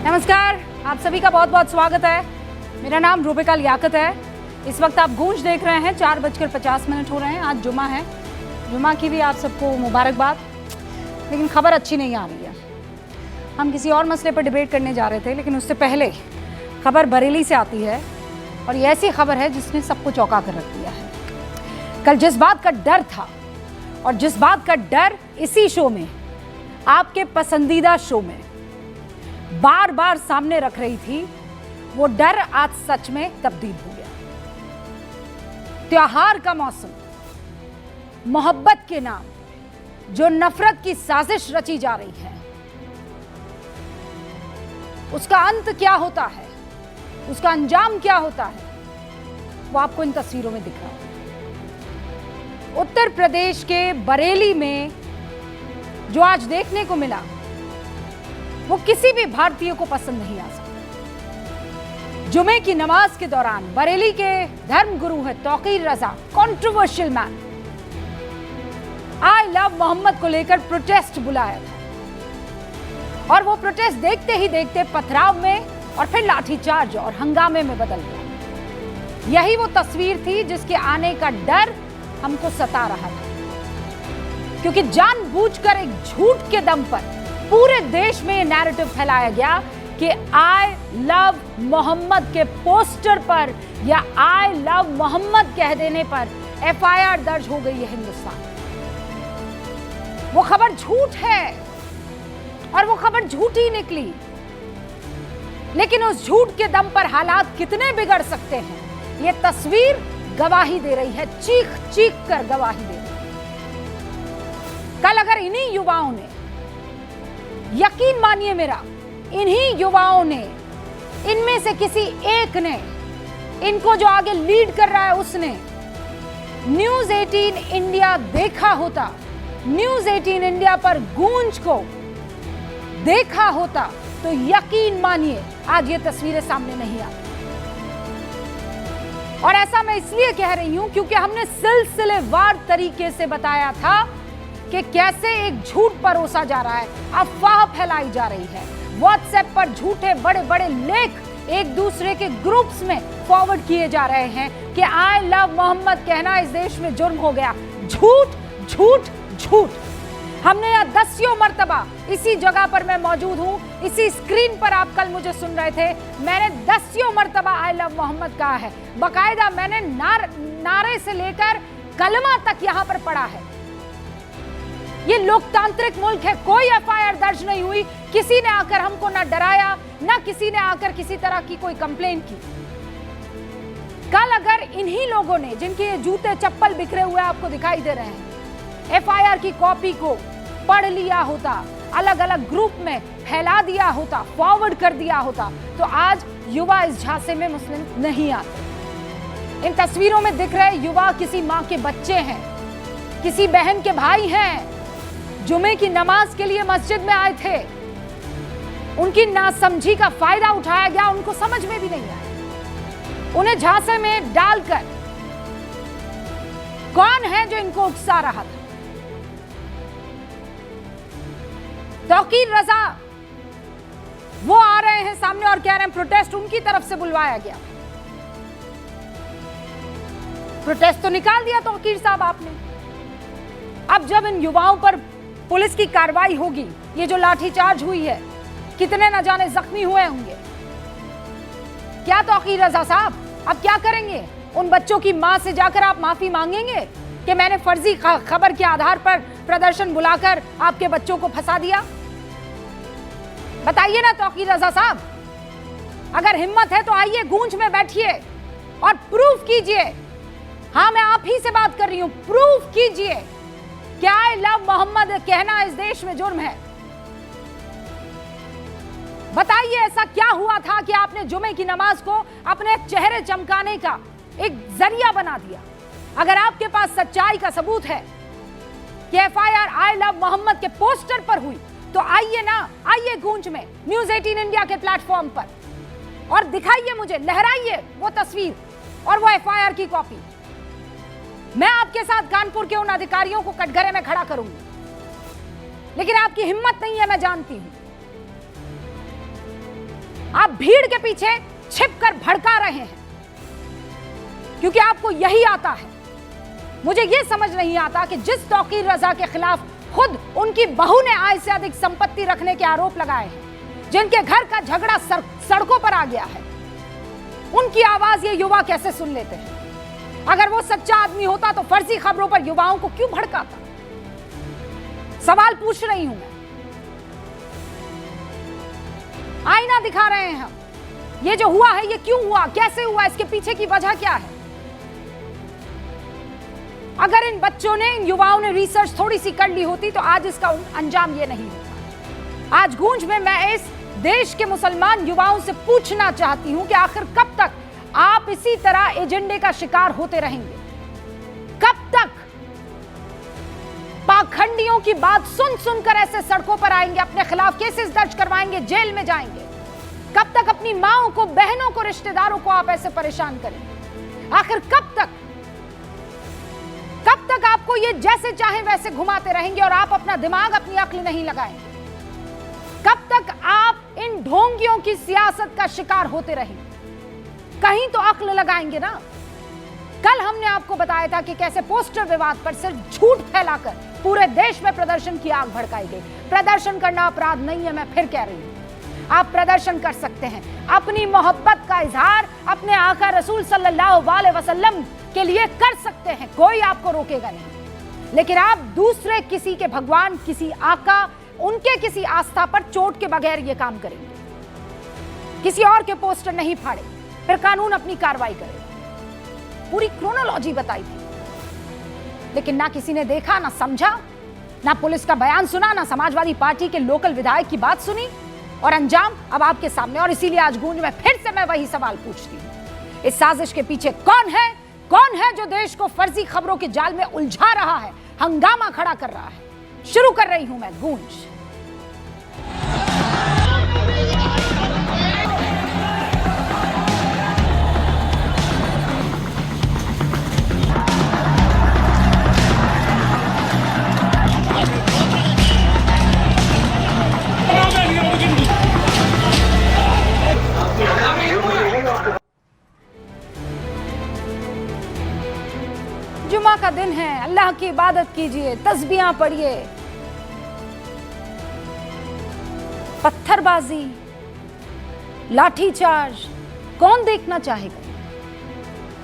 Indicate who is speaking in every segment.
Speaker 1: नमस्कार, आप सभी का बहुत बहुत स्वागत है। मेरा नाम रूबिका लियाकत है। इस वक्त आप गूंज देख रहे हैं। 4:50 हो रहे हैं। आज जुमा है। जुमा की भी आप सबको मुबारकबाद। लेकिन खबर अच्छी नहीं आ रही है। हम किसी और मसले पर डिबेट करने जा रहे थे, लेकिन उससे पहले खबर बरेली से आती है और ये ऐसी खबर है जिसने सबको चौंका कर रख दिया है। कल जिस बात का डर था और जिस बात का डर इसी शो में, आपके पसंदीदा शो में बार बार सामने रख रही थी, वो डर आज सच में तब्दील हो गया। त्योहार का मौसम, मोहब्बत के नाम जो नफरत की साजिश रची जा रही है, उसका अंत क्या होता है, उसका अंजाम क्या होता है, वो आपको इन तस्वीरों में दिख रहा होगा। उत्तर प्रदेश के बरेली में जो आज देखने को मिला, वो किसी भी भारतीय को पसंद नहीं आ सकता। जुमे की नमाज के दौरान बरेली के धर्म गुरु है Tauqeer Raza, controversial man, I love Mohammad को लेकर प्रोटेस्ट बुलाया था और वो प्रोटेस्ट देखते ही देखते पथराव में और फिर लाठीचार्ज और हंगामे में बदल गया। यही वो तस्वीर थी जिसके आने का डर हमको सता रहा था, क्योंकि जानबूझकर एक झूठ के दम पर पूरे देश में नैरेटिव फैलाया गया कि आई लव मोहम्मद के पोस्टर पर या आई लव मोहम्मद कह देने पर एफआईआर दर्ज हो गई है हिंदुस्तान। वो खबर झूठ है और वो खबर झूठी निकली, लेकिन उस झूठ के दम पर हालात कितने बिगड़ सकते हैं, ये तस्वीर गवाही दे रही है, चीख चीख कर गवाही दे रही है। कल अगर इन्हीं युवाओं ने, यकीन मानिए मेरा, इन्हीं युवाओं ने, इनमें से किसी एक ने, इनको जो आगे लीड कर रहा है उसने न्यूज़ 18 इंडिया देखा होता, न्यूज़ 18 इंडिया पर गूंज को देखा होता, तो यकीन मानिए आज ये तस्वीरें सामने नहीं आती। और ऐसा मैं इसलिए कह रही हूं क्योंकि हमने सिलसिलेवार तरीके से बताया था कि कैसे एक झूठ परोसा जा रहा है, अफवाह फैलाई जा रही है। व्हाट्सएप पर झूठे बड़े बड़े लेख एक दूसरे के ग्रुप्स में फॉरवर्ड किए जा रहे हैं कि आई लव मोहम्मद कहना इस देश में जुर्म हो गया। झूठ झूठ झूठ। हमने यह दसियों मर्तबा, इसी जगह पर मैं मौजूद हूं, इसी स्क्रीन पर आप कल मुझे सुन रहे थे, मैंने दसियों मर्तबा आई लव मोहम्मद कहा है। बाकायदा मैंने नारे से लेकर कलमा तक यहां पर पढ़ा है। ये लोकतांत्रिक मुल्क है, कोई एफआईआर दर्ज नहीं हुई, किसी ने आकर हमको ना डराया, ना किसी ने आकर किसी तरह की कोई कंप्लेंट की। कल अगर इन्हीं लोगों ने, जिनके ये जूते चप्पल बिखरे हुए आपको दिखाई दे रहे हैं, एफआईआर की कॉपी को पढ़ लिया होता, अलग अलग ग्रुप में फैला दिया होता, फॉरवर्ड कर दिया होता, तो आज युवा इस झांसे में मुस्लिम नहीं आते। इन तस्वीरों में दिख रहे युवा किसी माँ के बच्चे हैं, किसी बहन के भाई हैं, जुमे की नमाज के लिए मस्जिद में आए थे। उनकी नासमझी का फायदा उठाया गया, उनको समझ में भी नहीं आया। उन्हें झांसे में डालकर कौन है जो इनको उकसा रहा था? तौकीर रजा वो आ रहे हैं सामने और कह रहे हैं प्रोटेस्ट उनकी तरफ से बुलवाया गया। प्रोटेस्ट तो निकाल दिया तौकीर साहब आपने। अब जब इन युवाओं पर पुलिस की कार्रवाई होगी, ये जो लाठीचार्ज हुई है, कितने न जाने जख्मी हुए होंगे, क्या तौकीर रजा साहब अब क्या करेंगे? उन बच्चों की मां से जाकर आप माफी मांगेंगे कि मैंने फर्जी खबर के आधार पर प्रदर्शन बुलाकर आपके बच्चों को फंसा दिया? बताइए ना तौकीर रजा साहब, अगर हिम्मत है तो आइए गूंज में बैठिए और प्रूफ कीजिए। हाँ, मैं आप ही से बात कर रही हूं, प्रूफ कीजिए क्या आई लव मोहम्मद कहना इस देश में जुर्म है? बताइए ऐसा क्या हुआ था कि आपने जुमे की नमाज को अपने चेहरे चमकाने का एक जरिया बना दिया? अगर आपके पास सच्चाई का सबूत है कि एफआईआर आई लव मोहम्मद के पोस्टर पर हुई, तो आइए ना, आइए गूंज में, न्यूज़ 18 इंडिया के प्लेटफॉर्म पर, और दिखाइए मुझे, लहराइए वो तस्वीर और वो एफआईआर की कॉपी। मैं आपके साथ कानपुर के उन अधिकारियों को कटघरे में खड़ा करूंगी, लेकिन आपकी हिम्मत नहीं है, मैं जानती हूं। आप भीड़ के पीछे छिपकर भड़का रहे हैं क्योंकि आपको यही आता है। मुझे यह समझ नहीं आता कि जिस तौकीर रजा के खिलाफ खुद उनकी बहू ने आय से अधिक संपत्ति रखने के आरोप लगाए हैं, जिनके घर का झगड़ा सड़कों पर आ गया है, उनकी आवाज ये युवा कैसे सुन लेते हैं? अगर वो सच्चा आदमी होता तो फर्जी खबरों पर युवाओं को क्यों भड़काता? सवाल पूछ रही हूं मैं। आईना दिखा रहे हैं हम। ये जो हुआ है ये क्यों हुआ, कैसे हुआ, इसके पीछे की वजह क्या है? अगर इन बच्चों ने, इन युवाओं ने रिसर्च थोड़ी सी कर ली होती तो आज इसका अंजाम ये नहीं होता। आज गूंज में मैं इस देश के मुसलमान युवाओं से पूछना चाहती हूं कि आखिर कब तक आप इसी तरह एजेंडे का शिकार होते रहेंगे? कब तक पाखंडियों की बात सुन सुनकर ऐसे सड़कों पर आएंगे, अपने खिलाफ केसेस दर्ज करवाएंगे, जेल में जाएंगे? कब तक अपनी माओं को, बहनों को, रिश्तेदारों को आप ऐसे परेशान करेंगे? आखिर कब तक आपको ये जैसे चाहे वैसे घुमाते रहेंगे और आप अपना दिमाग, अपनी अक्ल नहीं लगाएंगे? कब तक आप इन ढोंगियों की सियासत का शिकार होते रहेंगे? कहीं तो अक्ल लगाएंगे ना। कल हमने आपको बताया था कि कैसे पोस्टर विवाद पर सिर्फ झूठ फैलाकर पूरे देश में प्रदर्शन की आग भड़काई गई। प्रदर्शन करना अपराध नहीं है, मैं फिर कह रही हूं। आप प्रदर्शन कर सकते हैं, अपनी मोहब्बत का इजहार अपने आका रसूल सल्लल्लाहु अलैहि वसल्लम के लिए कर सकते हैं, कोई आपको रोकेगा नहीं। लेकिन आप दूसरे किसी के भगवान, किसी आका, उनके किसी आस्था पर चोट के बगैर यह काम करेंगे। किसी और के पोस्टर नहीं फाड़े, फिर कानून अपनी कार्रवाई करेगा। पूरी क्रोनोलॉजी बताई थी, लेकिन ना किसी ने देखा, ना समझा, ना पुलिस का बयान सुना, ना समाजवादी पार्टी के लोकल विधायक की बात सुनी, और अंजाम अब आपके सामने। और इसीलिए आज गूंज में फिर से मैं वही सवाल पूछती हूं, इस साजिश के पीछे कौन है? कौन है जो देश को फर्जी खबरों के जाल में उलझा रहा है, हंगामा खड़ा कर रहा है? शुरू कर रही हूं मैं गूंज। जुमा का दिन है, अल्लाह की इबादत कीजिए, तस्बीहां पढ़िए। पत्थरबाजी, लाठीचार्ज कौन देखना चाहेगा?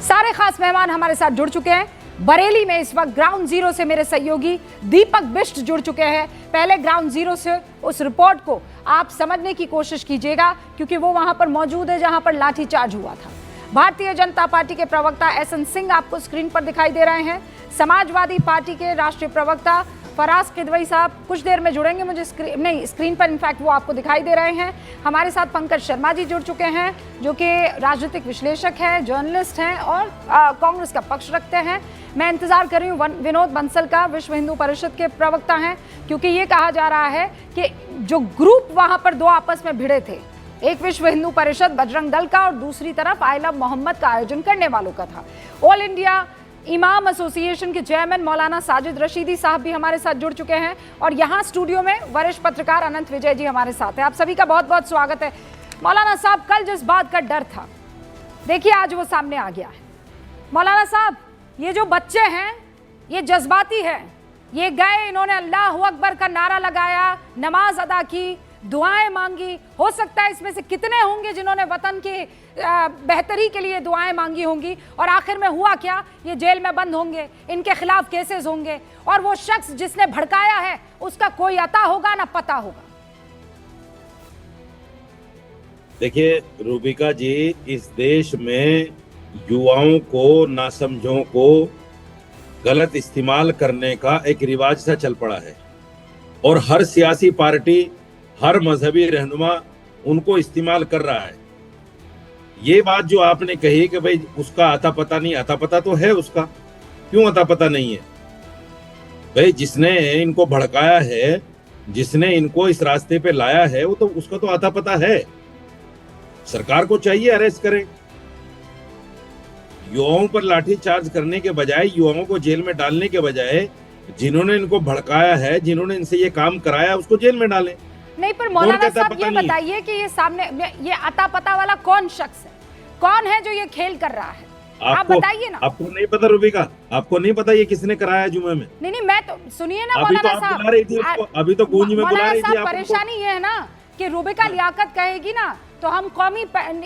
Speaker 1: सारे खास मेहमान हमारे साथ जुड़ चुके हैं। बरेली में इस वक्त ग्राउंड जीरो से मेरे सहयोगी दीपक बिष्ट जुड़ चुके हैं। पहले ग्राउंड जीरो से उस रिपोर्ट को आप समझने की कोशिश कीजिएगा, क्योंकि वो वहां पर मौजूद है जहां पर लाठीचार्ज हुआ था। भारतीय जनता पार्टी के प्रवक्ता एसएन सिंह आपको स्क्रीन पर दिखाई दे रहे हैं। समाजवादी पार्टी के राष्ट्रीय प्रवक्ता फराज किदवई साहब कुछ देर में जुड़ेंगे, मुझे स्क्रीन पर इनफैक्ट वो आपको दिखाई दे रहे हैं। हमारे साथ पंकज शर्मा जी जुड़ चुके हैं, जो कि राजनीतिक विश्लेषक हैं, जर्नलिस्ट हैं और कांग्रेस का पक्ष रखते हैं। मैं इंतजार कर रही हूँ विनोद बंसल का, विश्व हिंदू परिषद के प्रवक्ता हैं, क्योंकि ये कहा जा रहा है कि जो ग्रुप वहां पर दो आपस में भिड़े थे, एक विश्व हिंदू परिषद बजरंग दल का और दूसरी तरफ आई लव मोहम्मद का आयोजन करने वालों का था। ऑल इंडिया इमाम एसोसिएशन के चेयरमैन मौलाना साजिद रशीदी साहब भी हमारे साथ जुड़ चुके हैं, और यहाँ स्टूडियो में वरिष्ठ पत्रकार अनंत विजय जी हमारे साथ हैं। आप सभी का बहुत बहुत स्वागत है। मौलाना साहब, कल जिस बात का डर था, देखिए आज वो सामने आ गया है। मौलाना साहब, ये जो बच्चे हैं ये जज्बाती हैं, ये गए, इन्होंने अल्लाह अकबर का नारा लगाया, नमाज अदा की, दुआएं मांगी। हो सकता है इसमें से कितने होंगे जिन्होंने वतन की बेहतरी के लिए दुआएं मांगी होंगी, और आखिर में हुआ क्या? ये जेल में बंद होंगे, इनके खिलाफ केसेस होंगे, और वो शख्स जिसने भड़काया है उसका कोई अता होगा ना पता होगा।
Speaker 2: देखिए रूबिका जी, इस देश में युवाओं को, नासमझों को गलत इस्तेमाल करने का एक रिवाज सा चल पड़ा है, और हर सियासी पार्टी, हर मजहबी रहनुमा उनको इस्तेमाल कर रहा है। ये बात जो आपने कही कि भाई उसका अता पता नहीं, अता पता तो है उसका, क्यों अता पता नहीं है? भाई जिसने इनको भड़काया है, जिसने इनको इस रास्ते पे लाया है, वो तो उसका तो अता पता है। सरकार को चाहिए अरेस्ट करें। युवाओं पर लाठी चार्ज करने के बजाय, युवाओं को जेल में डालने के बजाय, जिन्होंने इनको भड़काया है, जिन्होंने इनसे ये काम कराया, उसको जेल में डालें।
Speaker 1: नहीं, पर
Speaker 2: कौन
Speaker 1: मौलाना
Speaker 2: कहता है
Speaker 1: साहब
Speaker 2: पता
Speaker 1: ये
Speaker 2: नहीं है?
Speaker 1: बताइए कि ये सामने ये अता पता वाला कौन शख्स है, कौन है जो ये खेल कर रहा है? आप बताइए ना।
Speaker 2: आपको नहीं पता रूबिका? आपको नहीं पता ये किसने कराया जुमे में?
Speaker 1: नहीं, मैं तो सुनिए ना
Speaker 2: अभी तो
Speaker 1: मौलाना
Speaker 2: आप
Speaker 1: साहब,
Speaker 2: बुला रही थी उसको, अभी तो गूंज में बुला
Speaker 1: मौलाना
Speaker 2: रही थी
Speaker 1: साहब,
Speaker 2: आप उनको।
Speaker 1: परेशानी ये है ना कि रूबिका लियाकत कहेगी ना तो हम कौमी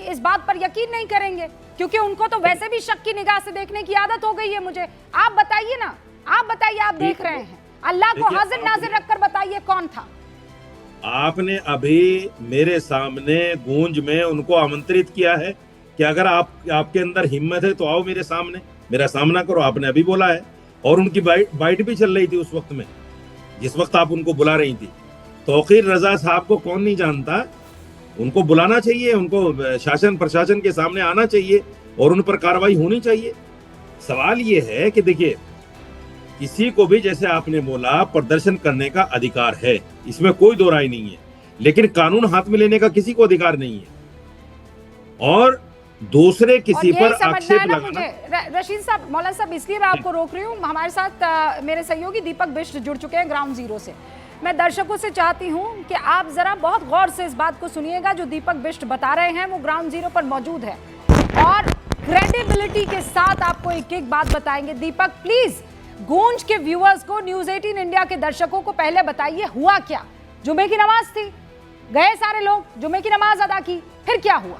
Speaker 1: इस बात पर यकीन नहीं करेंगे, क्योंकि उनको तो वैसे भी शक की निगाह से देखने की आदत हो गई है। मुझे आप बताइए ना, आप बताइए, आप देख रहे हैं, अल्लाह को
Speaker 2: देखिए,
Speaker 1: हाजिर नाजिर रखकर बताइए कौन था।
Speaker 2: आपने अभी मेरे सामने गूंज में उनको आमंत्रित किया है कि अगर आपके अंदर हिम्मत है तो आओ मेरे सामने, मेरा सामना करो। आपने अभी बोला है, और उनकी बाइट भी चल रही थी उस वक्त में, जिस वक्त आप उनको बुला रही थी। तौकीर रजा साहब को कौन नहीं जानता? उनको बुलाना चाहिए, उनको शासन प्रशासन के सामने आना चाहिए और उन पर कार्रवाई होनी चाहिए। सवाल ये है कि देखिए, किसी को भी, जैसे आपने बोला, प्रदर्शन करने का अधिकार है, इसमें कोई दो राय नहीं है, लेकिन कानून हाथ में लेने का किसी को अधिकार नहीं है। और दूसरे किसी पर आक्षेप लगाना।
Speaker 1: रशीद साहब, मौलाना साहब, इसलिए मैं आपको रोक रही हूँ। हमारे साथ मेरे सहयोगी दीपक बिष्ट जुड़ चुके हैं ग्राउंड जीरो से। मैं दर्शकों से चाहती हूँ कि आप जरा बहुत गौर से इस बात को सुनिएगा जो दीपक बिष्ट बता रहे हैं। वो ग्राउंड जीरो पर मौजूद है और क्रेडिबिलिटी के साथ आपको एक एक बात बताएंगे। दीपक, प्लीज गूंज के व्यूअर्स को, न्यूज 18 इंडिया के दर्शकों को पहले बताइए हुआ क्या। जुमे की नमाज थी, गए सारे लोग, जुमे की नमाज अदा की, फिर क्या हुआ?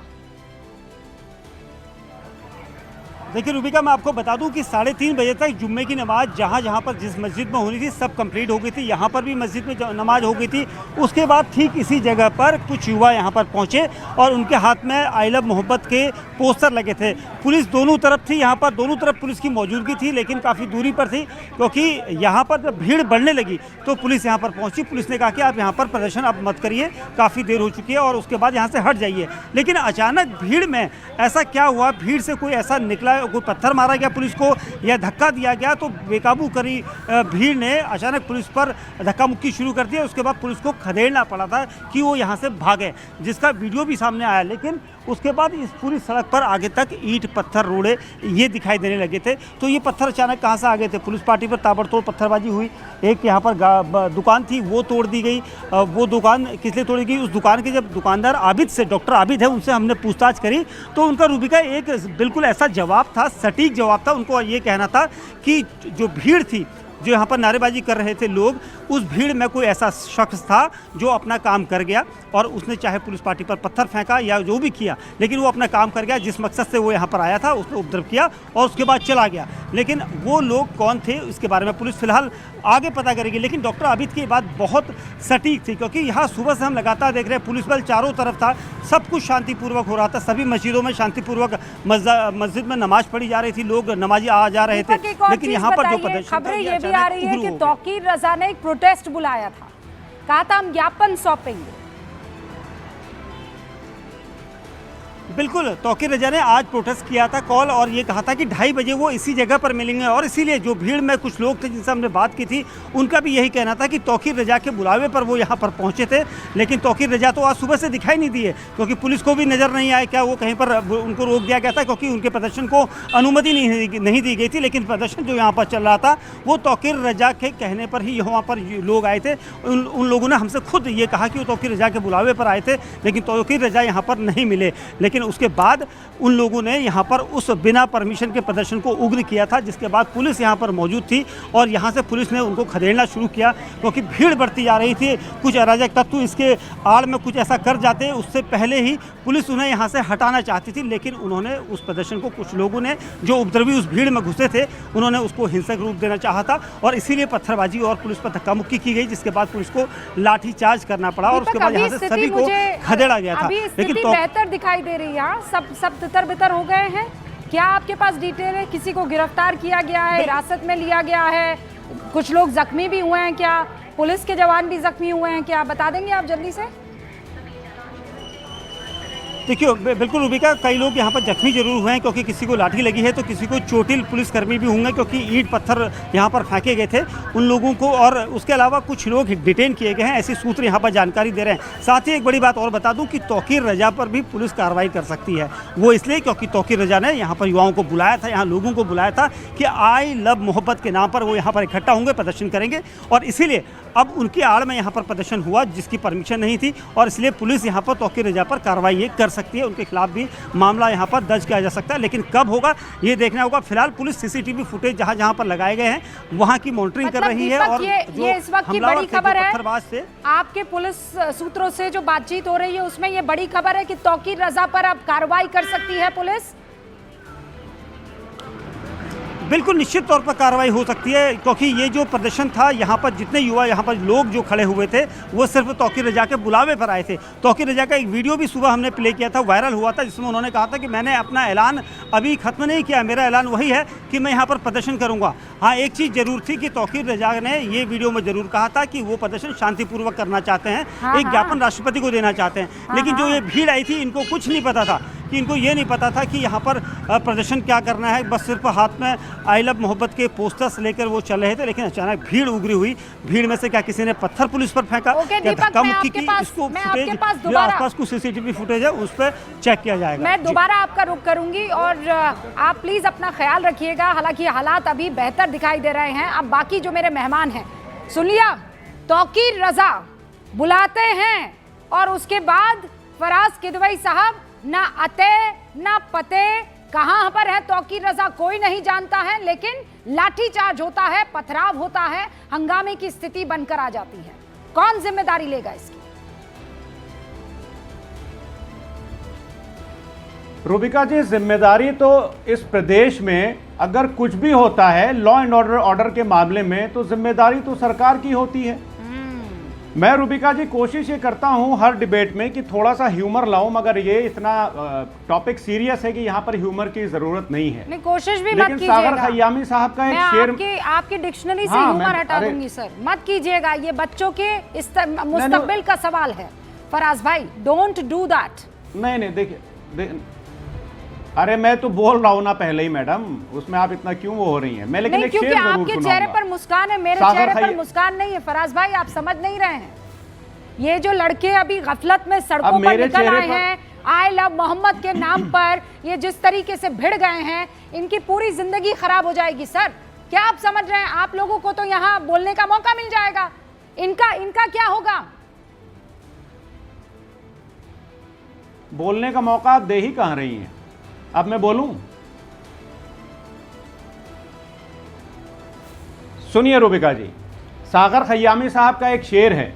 Speaker 3: देखिए रूबिका, मैं आपको बता दूं कि 3:30 बजे तक जुम्मे की नमाज जहां पर जिस मस्जिद में होनी थी सब कंप्लीट हो गई थी। यहाँ पर भी मस्जिद में नमाज हो गई थी। उसके बाद ठीक इसी जगह पर कुछ युवा यहाँ पर पहुँचे और उनके हाथ में आई लव मोहब्बत के पोस्टर लगे थे। पुलिस दोनों तरफ थी, यहाँ पर दोनों तरफ पुलिस की मौजूदगी थी, लेकिन काफ़ी दूरी पर थी, क्योंकि यहाँ पर जब भीड़ बढ़ने लगी तो पुलिस यहाँ पर पहुँची। पुलिस ने कहा कि आप यहाँ पर प्रदर्शन आप मत करिए, काफ़ी देर हो चुकी है, और उसके बाद यहाँ से हट जाइए। लेकिन अचानक भीड़ में ऐसा क्या हुआ, भीड़ से कोई ऐसा निकला, कोई पत्थर मारा गया पुलिस को या धक्का दिया गया, तो बेकाबू करी भीड़ ने अचानक पुलिस पर धक्का मुक्की शुरू कर दिया। उसके बाद पुलिस को खदेड़ना पड़ा था कि वो यहाँ से भागे, जिसका वीडियो भी सामने आया। लेकिन उसके बाद इस पूरी सड़क पर आगे तक ईंट पत्थर रोड़े ये दिखाई देने लगे थे। तो ये पत्थर अचानक कहाँ से आ गए थे? पुलिस पार्टी पर ताबड़तोड़ पत्थरबाजी हुई। एक यहाँ पर दुकान थी वो तोड़ दी गई। वो दुकान किस लिए तोड़ी गई? उस दुकान के जब दुकानदार आबिद से, डॉक्टर आबिद है, उनसे हमने पूछताछ करी तो उनका रूबिका एक बिल्कुल ऐसा जवाब था, सटीक जवाब था। उनको ये कहना था कि जो भीड़ थी, जो यहाँ पर नारेबाजी कर रहे थे लोग, उस भीड़ में कोई ऐसा शख्स था जो अपना काम कर गया और उसने चाहे पुलिस पार्टी पर पत्थर फेंका या जो भी किया, लेकिन वो अपना काम कर गया। जिस मकसद से वो यहाँ पर आया था उसने उपद्रव किया और उसके बाद चला गया। लेकिन वो लोग कौन थे इसके बारे में पुलिस फिलहाल आगे पता करेगी। लेकिन डॉक्टर आबिद की बात बहुत सटीक थी, क्योंकि यहाँ सुबह से हम लगातार देख रहे हैं पुलिस बल चारों तरफ था, सब कुछ शांतिपूर्वक हो रहा था। सभी मस्जिदों में शांतिपूर्वक मस्जिद में नमाज पढ़ी जा रही थी, लोग नमाजी आ जा रहे थे। लेकिन यहाँ पर जो प्रदर्शन,
Speaker 1: खबरें ये भी आ रही है कि तौकीर रजा ने एक प्रोटेस्ट बुलाया था, कहा था हम ज्ञापन सौंपेंगे।
Speaker 3: बिल्कुल, तौकीर रजा ने आज प्रोटेस्ट किया था कॉल, और ये कहा था कि 2:30 बजे वो इसी जगह पर मिलेंगे। और इसीलिए जो भीड़ में कुछ लोग थे जिनसे हमने बात की थी, उनका भी यही कहना था कि तौकीर रजा के बुलावे पर वो यहाँ पर पहुँचे थे। लेकिन तौकीर रजा तो आज सुबह से दिखाई नहीं दिए, क्योंकि पुलिस को भी नज़र नहीं आया। क्या वो कहीं पर उनको रोक दिया गया था? क्योंकि उनके प्रदर्शन को अनुमति नहीं दी गई थी। लेकिन प्रदर्शन जो यहाँ पर चल रहा था वो तौकीर रजा के कहने पर ही यहाँ पर लोग आए थे। उन लोगों ने हमसे खुद ये कहा कि वो तौकीर रजा के बुलावे पर आए थे, लेकिन तौकीर रजा यहाँ पर नहीं मिले। लेकिन उसके बाद उन लोगों ने यहाँ पर उस बिना परमिशन के प्रदर्शन को उग्र किया था, जिसके बाद पुलिस यहाँ पर मौजूद थी और यहाँ से पुलिस ने उनको खदेड़ना शुरू किया, क्योंकि भीड़ बढ़ती जा रही थी। कुछ अराजक तत्व इसके आड़ में कुछ ऐसा कर जाते, उससे पहले ही पुलिस उन्हें यहाँ से हटाना चाहती थी। लेकिन उन्होंने उस प्रदर्शन को, कुछ लोगों ने जो उपद्रवी उस भीड़ में घुसे थे, उन्होंने उसको हिंसक रूप देना चाहा था और इसीलिए पत्थरबाजी और पुलिस पर धक्का मुक्की की गई, जिसके बाद पुलिस को लाठीचार्ज करना पड़ा और उसके बाद यहाँ से सभी को खदेड़ा गया था।
Speaker 1: लेकिन बेहतर दिखाई दे रही है, सब तितर-बितर हो गए हैं। क्या आपके पास डिटेल है? किसी को गिरफ्तार किया गया है, हिरासत में लिया गया है, कुछ लोग जख्मी भी हुए हैं क्या? पुलिस के जवान भी जख्मी हुए हैं क्या? बता देंगे आप जल्दी से?
Speaker 3: देखिए बिल्कुल रूबिका, कई लोग यहाँ पर जख्मी जरूर हुए हैं क्योंकि किसी को लाठी लगी है तो किसी को चोटिल पुलिसकर्मी भी होंगे क्योंकि ईंट पत्थर यहाँ पर फेंके गए थे उन लोगों को, और उसके अलावा कुछ लोग डिटेन किए गए हैं, ऐसे सूत्र यहाँ पर जानकारी दे रहे हैं। साथ ही एक बड़ी बात और बता दूं कि तौकीर रजा पर भी पुलिस कार्रवाई कर सकती है। वो इसलिए क्योंकि तौकीर रजा ने यहाँ पर युवाओं को बुलाया था, यहाँ लोगों को बुलाया था कि आई लव मोहब्बत के नाम पर वो यहाँ पर इकट्ठा होंगे, प्रदर्शन करेंगे, और इसीलिए अब उनकी आड़ में यहाँ पर प्रदर्शन हुआ जिसकी परमिशन नहीं थी, और इसलिए पुलिस यहाँ पर तौकीर रजा पर कार्रवाई ये कर सकती है। उनके खिलाफ भी मामला यहाँ पर दर्ज किया जा सकता है, लेकिन कब होगा ये देखना होगा। फिलहाल पुलिस सीसीटीवी फुटेज जहाँ जहाँ पर लगाए गए हैं वहाँ की मॉनिटरिंग कर रही है। और
Speaker 1: ये इस वक्त की बड़ी खबर है,
Speaker 3: पत्थरबाज से
Speaker 1: आपके पुलिस सूत्रों से जो बातचीत हो रही है उसमें ये बड़ी खबर है कि तौकीर रजा पर अब कार्रवाई कर सकती है पुलिस।
Speaker 3: बिल्कुल निश्चित तौर पर कार्रवाई हो सकती है क्योंकि ये जो प्रदर्शन था यहाँ पर जितने युवा यहाँ पर लोग जो खड़े हुए थे वो सिर्फ तौकीर रजा के बुलावे पर आए थे। तौकीर रजा का एक वीडियो भी सुबह हमने प्ले किया था, वायरल हुआ था, जिसमें उन्होंने कहा था कि मैंने अपना ऐलान अभी खत्म नहीं किया, मेरा ऐलान वही है कि मैं यहाँ पर प्रदर्शन करूँगा। हाँ, एक चीज़ जरूर थी कि तौकीर रजा ने ये वीडियो में जरूर कहा था कि वो प्रदर्शन शांतिपूर्वक करना चाहते हैं, एक ज्ञापन राष्ट्रपति को देना चाहते हैं। लेकिन जो ये भीड़ आई थी इनको कुछ नहीं पता था, कि इनको ये नहीं पता था कि यहाँ पर प्रदर्शन क्या करना है। बस सिर्फ हाथ में आई लव मोहब्बत के पोस्टर्स लेकर वो चल रहे थे, लेकिन अचानक भीड़ उगरी हुई। भीड़ में से क्या किसी ने पत्थर पुलिस पर फेंका, क्या धक्का मुक्की की, इसको फुटेज जो आसपास कुछ सीसीटीवी फुटेज है उस पर चेक किया जाएगा।
Speaker 1: मैं दोबारा आपका रुख करूंगी और आप प्लीज अपना ख्याल रखिएगा। हालांकि हालात अभी बेहतर दिखाई दे रहे हैं। अब बाकी जो मेरे मेहमान हैं, सुन लिया, तौकीर रजा बुलाते हैं और उसके बाद फराज किदवई साहब ना अते ना पते, कहां पर है तौकीर रजा कोई नहीं जानता है, लेकिन लाठीचार्ज होता है, पथराव होता है, हंगामे की स्थिति बनकर आ जाती है। कौन जिम्मेदारी लेगा इसकी?
Speaker 4: रूबिका जी, जिम्मेदारी तो इस प्रदेश में अगर कुछ भी होता है लॉ एंड ऑर्डर के मामले में तो जिम्मेदारी तो सरकार की होती है। मैं रूबिका जी कोशिश ये करता हूं हर डिबेट में कि थोड़ा सा ह्यूमर लाऊं, मगर ये इतना टॉपिक सीरियस है कि यहाँ पर ह्यूमर की जरूरत नहीं है।
Speaker 1: नहीं, कोशिश भी
Speaker 4: लेकिन
Speaker 1: मत कीजिएगा।
Speaker 4: सागर खयामी साहब का एक शेर
Speaker 1: आपकी डिक्शनरी से ह्यूमर हटा दूंगी सर, मत कीजिएगा। ये बच्चों के मुस्तकबिल का सवाल है फराज भाई, डोंट डू दैट।
Speaker 4: नहीं देखिए, अरे मैं तो बोल रहा हूँ ना पहले ही मैडम, उसमें आप इतना क्यों वो हो रही हैं। मैं लेकिन एक शेर जरूर सुनाऊंगा।
Speaker 1: आपके चेहरे पर मुस्कान है, मेरे चेहरे पर मुस्कान नहीं है फराज भाई, आप समझ नहीं रहे हैं। ये जो लड़के अभी गफलत में सड़कों पर निकल आए हैं आई लव मोहम्मद के नाम पर, ये जिस तरीके से भिड़ गए हैं, इनकी पूरी जिंदगी खराब हो जाएगी सर। क्या आप समझ रहे हैं? आप लोगों को तो यहाँ बोलने का मौका मिल जाएगा, इनका क्या होगा?
Speaker 4: बोलने का मौका आप दे ही कहां रही हैं। अब मैं बोलूं? सुनिए रूबिका जी, सागर खयामी साहब का एक शेर है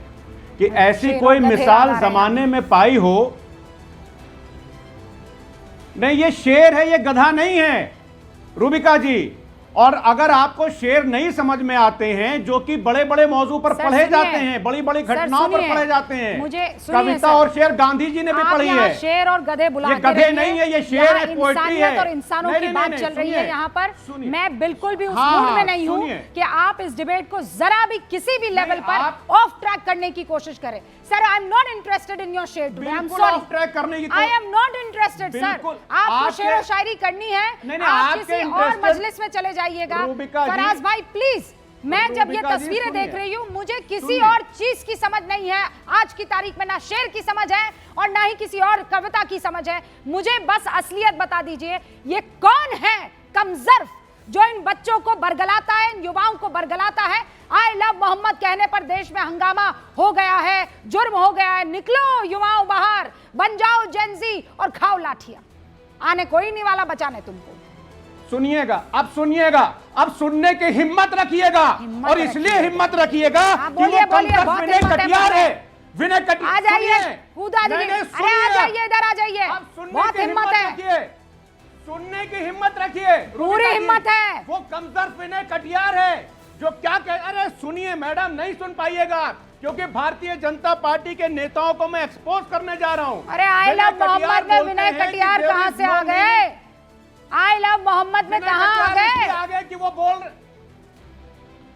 Speaker 4: कि ऐसी कोई मिसाल जमाने में पाई हो। नहीं, ये शेर है, ये गधा नहीं है रूबिका जी। और अगर आपको शेर नहीं समझ में आते हैं जो कि बड़े बड़े मौजू पर पढ़े जाते हैं, बड़ी बड़ी घटनाओं पर पढ़े जाते हैं,
Speaker 1: मुझे
Speaker 4: कविता और शेर गांधी जी ने भी पढ़ी है।
Speaker 1: शेर और गधे बुलाते
Speaker 4: ये गधे नहीं है, ये शेर है, पोएट्री है।
Speaker 1: और इंसानों की बात चल रही है यहाँ पर। मैं बिल्कुल भी उस मूड में नहीं हूँ कि आप इस डिबेट को जरा भी किसी भी लेवल पर ऑफ ट्रैक करने की कोशिश करें। Sir, I am not interested in your share today, I am sorry,
Speaker 4: off track करने की
Speaker 1: I am not interested sir. आपको शेर और शायरी करनी है, आप किसी और मजलिस में चले जाइएगा। फराज भाई प्लीज, मैं जब ये तस्वीरें देख रही हूँ मुझे किसी और चीज की समझ नहीं है। आज की तारीख में ना शेर की समझ है और ना ही किसी और कविता की समझ है। मुझे बस असलियत बता दीजिए, ये कौन है कमजर्फ जो इन बच्चों को बरगलाता है, इन युवाओं को बरगलाता है? आई लव मोहम्मद कहने पर देश में हंगामा हो गया है, जुर्म हो गया है। निकलो युवाओं बाहर, बन जाओ जेंजी और खाओ लाठियां। आने कोई नहीं वाला बचाने तुमको।
Speaker 4: सुनिएगा, अब सुनिएगा, अब सुनने की हिम्मत रखिएगा। और इसलिए हिम्मत रखिएगा कि वो विनय कटियार है। विनय कटियार,
Speaker 1: आ जाइए, कूदा दीजिए, अरे आ जाइए, इधर आ जाइए, बहुत हिम्मत है।
Speaker 4: सुनने की हिम्मत रखिए,
Speaker 1: पूरी हिम्मत है।
Speaker 4: वो कमजोर विनय कटियार है जो क्या कह, अरे सुनिए मैडम, नहीं सुन पाइएगा क्योंकि भारतीय जनता पार्टी के नेताओं को मैं एक्सपोज करने जा रहा हूं।
Speaker 1: अरे आई लव मोहम्मद में विनय कटियार कहां से आ गए? आई लव मोहम्मद में कहां आ गए
Speaker 4: कि वो बोल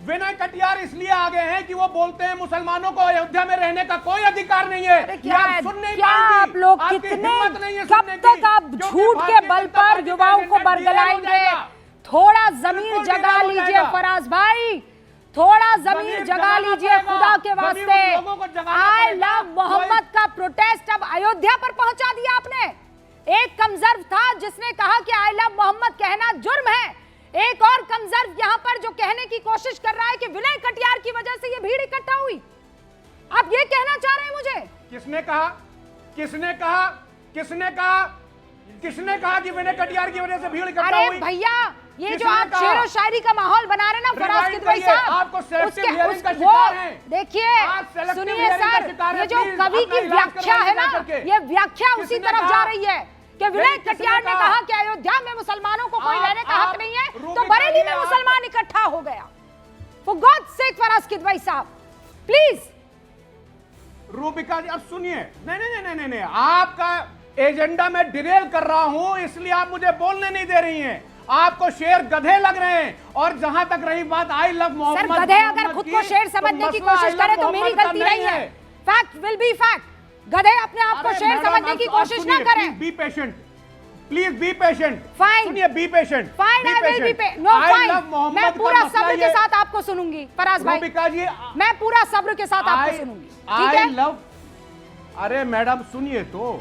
Speaker 4: विनय कटियार इसलिए आ गए हैं कि वो बोलते हैं मुसलमानों को अयोध्या में रहने का कोई अधिकार नहीं है।
Speaker 1: अरे क्या है,
Speaker 4: सुन नहीं
Speaker 1: क्या
Speaker 4: पाएंगी,
Speaker 1: आप लोग
Speaker 4: आपकी
Speaker 1: कितने
Speaker 4: हिम्मत नहीं है
Speaker 1: कब
Speaker 4: सुनने
Speaker 1: तक
Speaker 4: की,
Speaker 1: आप
Speaker 4: क्योंकि
Speaker 1: झूठ के
Speaker 4: भारतीय
Speaker 1: बल
Speaker 4: जनता
Speaker 1: पर
Speaker 4: पार्टी
Speaker 1: युवाओं
Speaker 4: का
Speaker 1: को
Speaker 4: एजेंडा
Speaker 1: बरगलाएंगे?
Speaker 4: डिरेल हो जाएगा।
Speaker 1: थोड़ा जमीर
Speaker 4: बिल्कुल
Speaker 1: जगा
Speaker 4: डिरेल हो
Speaker 1: लीजिए
Speaker 4: जाएगा।
Speaker 1: फराज भाई, थोड़ा जमीर
Speaker 4: जमीर
Speaker 1: जगा
Speaker 4: जगाना
Speaker 1: लीजिए
Speaker 4: पड़ेगा।
Speaker 1: खुदा के
Speaker 4: जमीर
Speaker 1: वास्ते।
Speaker 4: उन लोगों को जगाना
Speaker 1: आई
Speaker 4: पड़ेगा।
Speaker 1: लव मोहम्मद का प्रोटेस्ट अब अयोध्या पर पहुंचा दिया आपने। एक कमजर्व था जिसने कहा कि आई लव मोहम्मद कहना जुर्म है, एक और कमजर्व यहां पर जो कहने की कोशिश कर रहा है कि विनय कटियार की वजह से ये भीड़ इकट्ठा हुई। आप ये कहना चाह रहे हैं मुझे?
Speaker 4: किसने कहा? किसने कहा? किसने कहा? किसने कहा कि विनय कटियार की वजह से भीड़ इकट्ठा
Speaker 1: अरे
Speaker 4: हुई?
Speaker 1: भैया, ये जो
Speaker 4: किसने
Speaker 1: आप
Speaker 4: कहा?
Speaker 1: शेर और शायरी का माहौल बना रहे हैं ना फराज
Speaker 4: रिवाइंड
Speaker 1: किदवई
Speaker 4: करिए,
Speaker 1: साहब,
Speaker 4: आपको सेलेक्टिव हियरिंग का
Speaker 1: वो
Speaker 4: शिकार हैं।
Speaker 1: देखिए
Speaker 4: आप सेलेक्टिव
Speaker 1: सुनिए
Speaker 4: हियरिंग का
Speaker 1: सर,
Speaker 4: शिकार
Speaker 1: ये
Speaker 4: हैं,
Speaker 1: जो
Speaker 4: प्लीज,
Speaker 1: कवि
Speaker 4: अपना
Speaker 1: की
Speaker 4: इलाज
Speaker 1: व्याख्या है ना,
Speaker 4: करवाइए जाकर के।
Speaker 1: ये व्याख्या उसी
Speaker 4: किसने
Speaker 1: तरफ
Speaker 4: कहा?
Speaker 1: जा रही है कि विनय
Speaker 4: नहीं, किसने
Speaker 1: कटियार ने
Speaker 4: कहा?
Speaker 1: कहा कि अयोध्या में मुसलमानों को कोई
Speaker 4: आप-
Speaker 1: रहने का हक
Speaker 4: आप
Speaker 1: नहीं है, तो
Speaker 4: रूबी
Speaker 1: बरेली में
Speaker 4: करिए, आप-
Speaker 1: मुसलमान इकट्ठा हो गया। For God sake Faraz Kidwai साहब प्लीज।
Speaker 4: रूबिका जी अब सुनिए, नहीं नहीं नहीं नहीं नहीं, आपका एजेंडा मैं डिरेल कर रहा हूं, इसलिए आप मुझे बोलने नहीं दे रही हैं। आपको शेर गधे लग रहे हैं। और जहां तक रही बात आई लव मोहम्मद,
Speaker 1: सर गधे अगर खुद को शेर समझने की कोशिश करे तो मेरी गलती नहीं है। Fact will be fact. गधे अपने आप को शेर समझने की कोशिश ना करें।
Speaker 4: Be patient, please be patient.
Speaker 1: Fine.
Speaker 4: सुनिए, be patient.
Speaker 1: Fine, I will be no fine. मैं पूरा सब्र के साथ आपको सुनूंगी फराज भाई,
Speaker 4: रूबिका जी,
Speaker 1: मैं पूरा सब्र के साथ आपको सुनूंगी, ठीक
Speaker 4: आई
Speaker 1: है?
Speaker 4: लव, अरे मैडम सुनिए तो,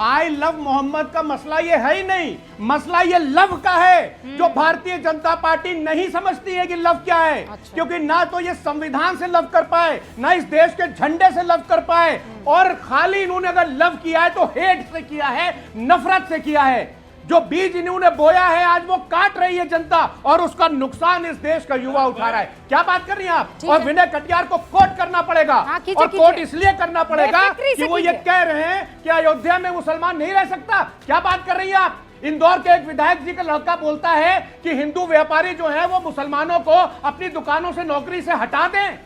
Speaker 4: आई लव मोहम्मद का मसला ये है ही नहीं, मसला ये लव का है, जो भारतीय जनता पार्टी नहीं समझती है कि लव क्या है।
Speaker 1: अच्छा।
Speaker 4: क्योंकि ना तो ये संविधान से लव कर पाए, ना इस देश के झंडे से लव कर पाए, और खाली इन्होंने अगर लव किया है तो हेट से किया है, नफरत से किया है। जो बीज इन्होंने बोया है आज वो काट रही है जनता, और उसका नुकसान इस देश का युवा उठा रहा है। क्या बात कर रही हैं आप?
Speaker 1: ठीक
Speaker 4: और
Speaker 1: है।
Speaker 4: विनय कटियार को कोर्ट करना पड़ेगा,
Speaker 1: हाँ, कीजिए,
Speaker 4: और कोर्ट
Speaker 1: कीजिए।
Speaker 4: इसलिए करना पड़ेगा
Speaker 1: बेफिक्री से
Speaker 4: कि वो ये
Speaker 1: कीजिए।
Speaker 4: कह रहे हैं कि अयोध्या में मुसलमान नहीं रह सकता। क्या बात कर रही हैं आप? इंदौर के एक विधायक जी का लड़का बोलता है कि हिंदू व्यापारी जो है वो मुसलमानों को अपनी दुकानों से नौकरी से हटा दें।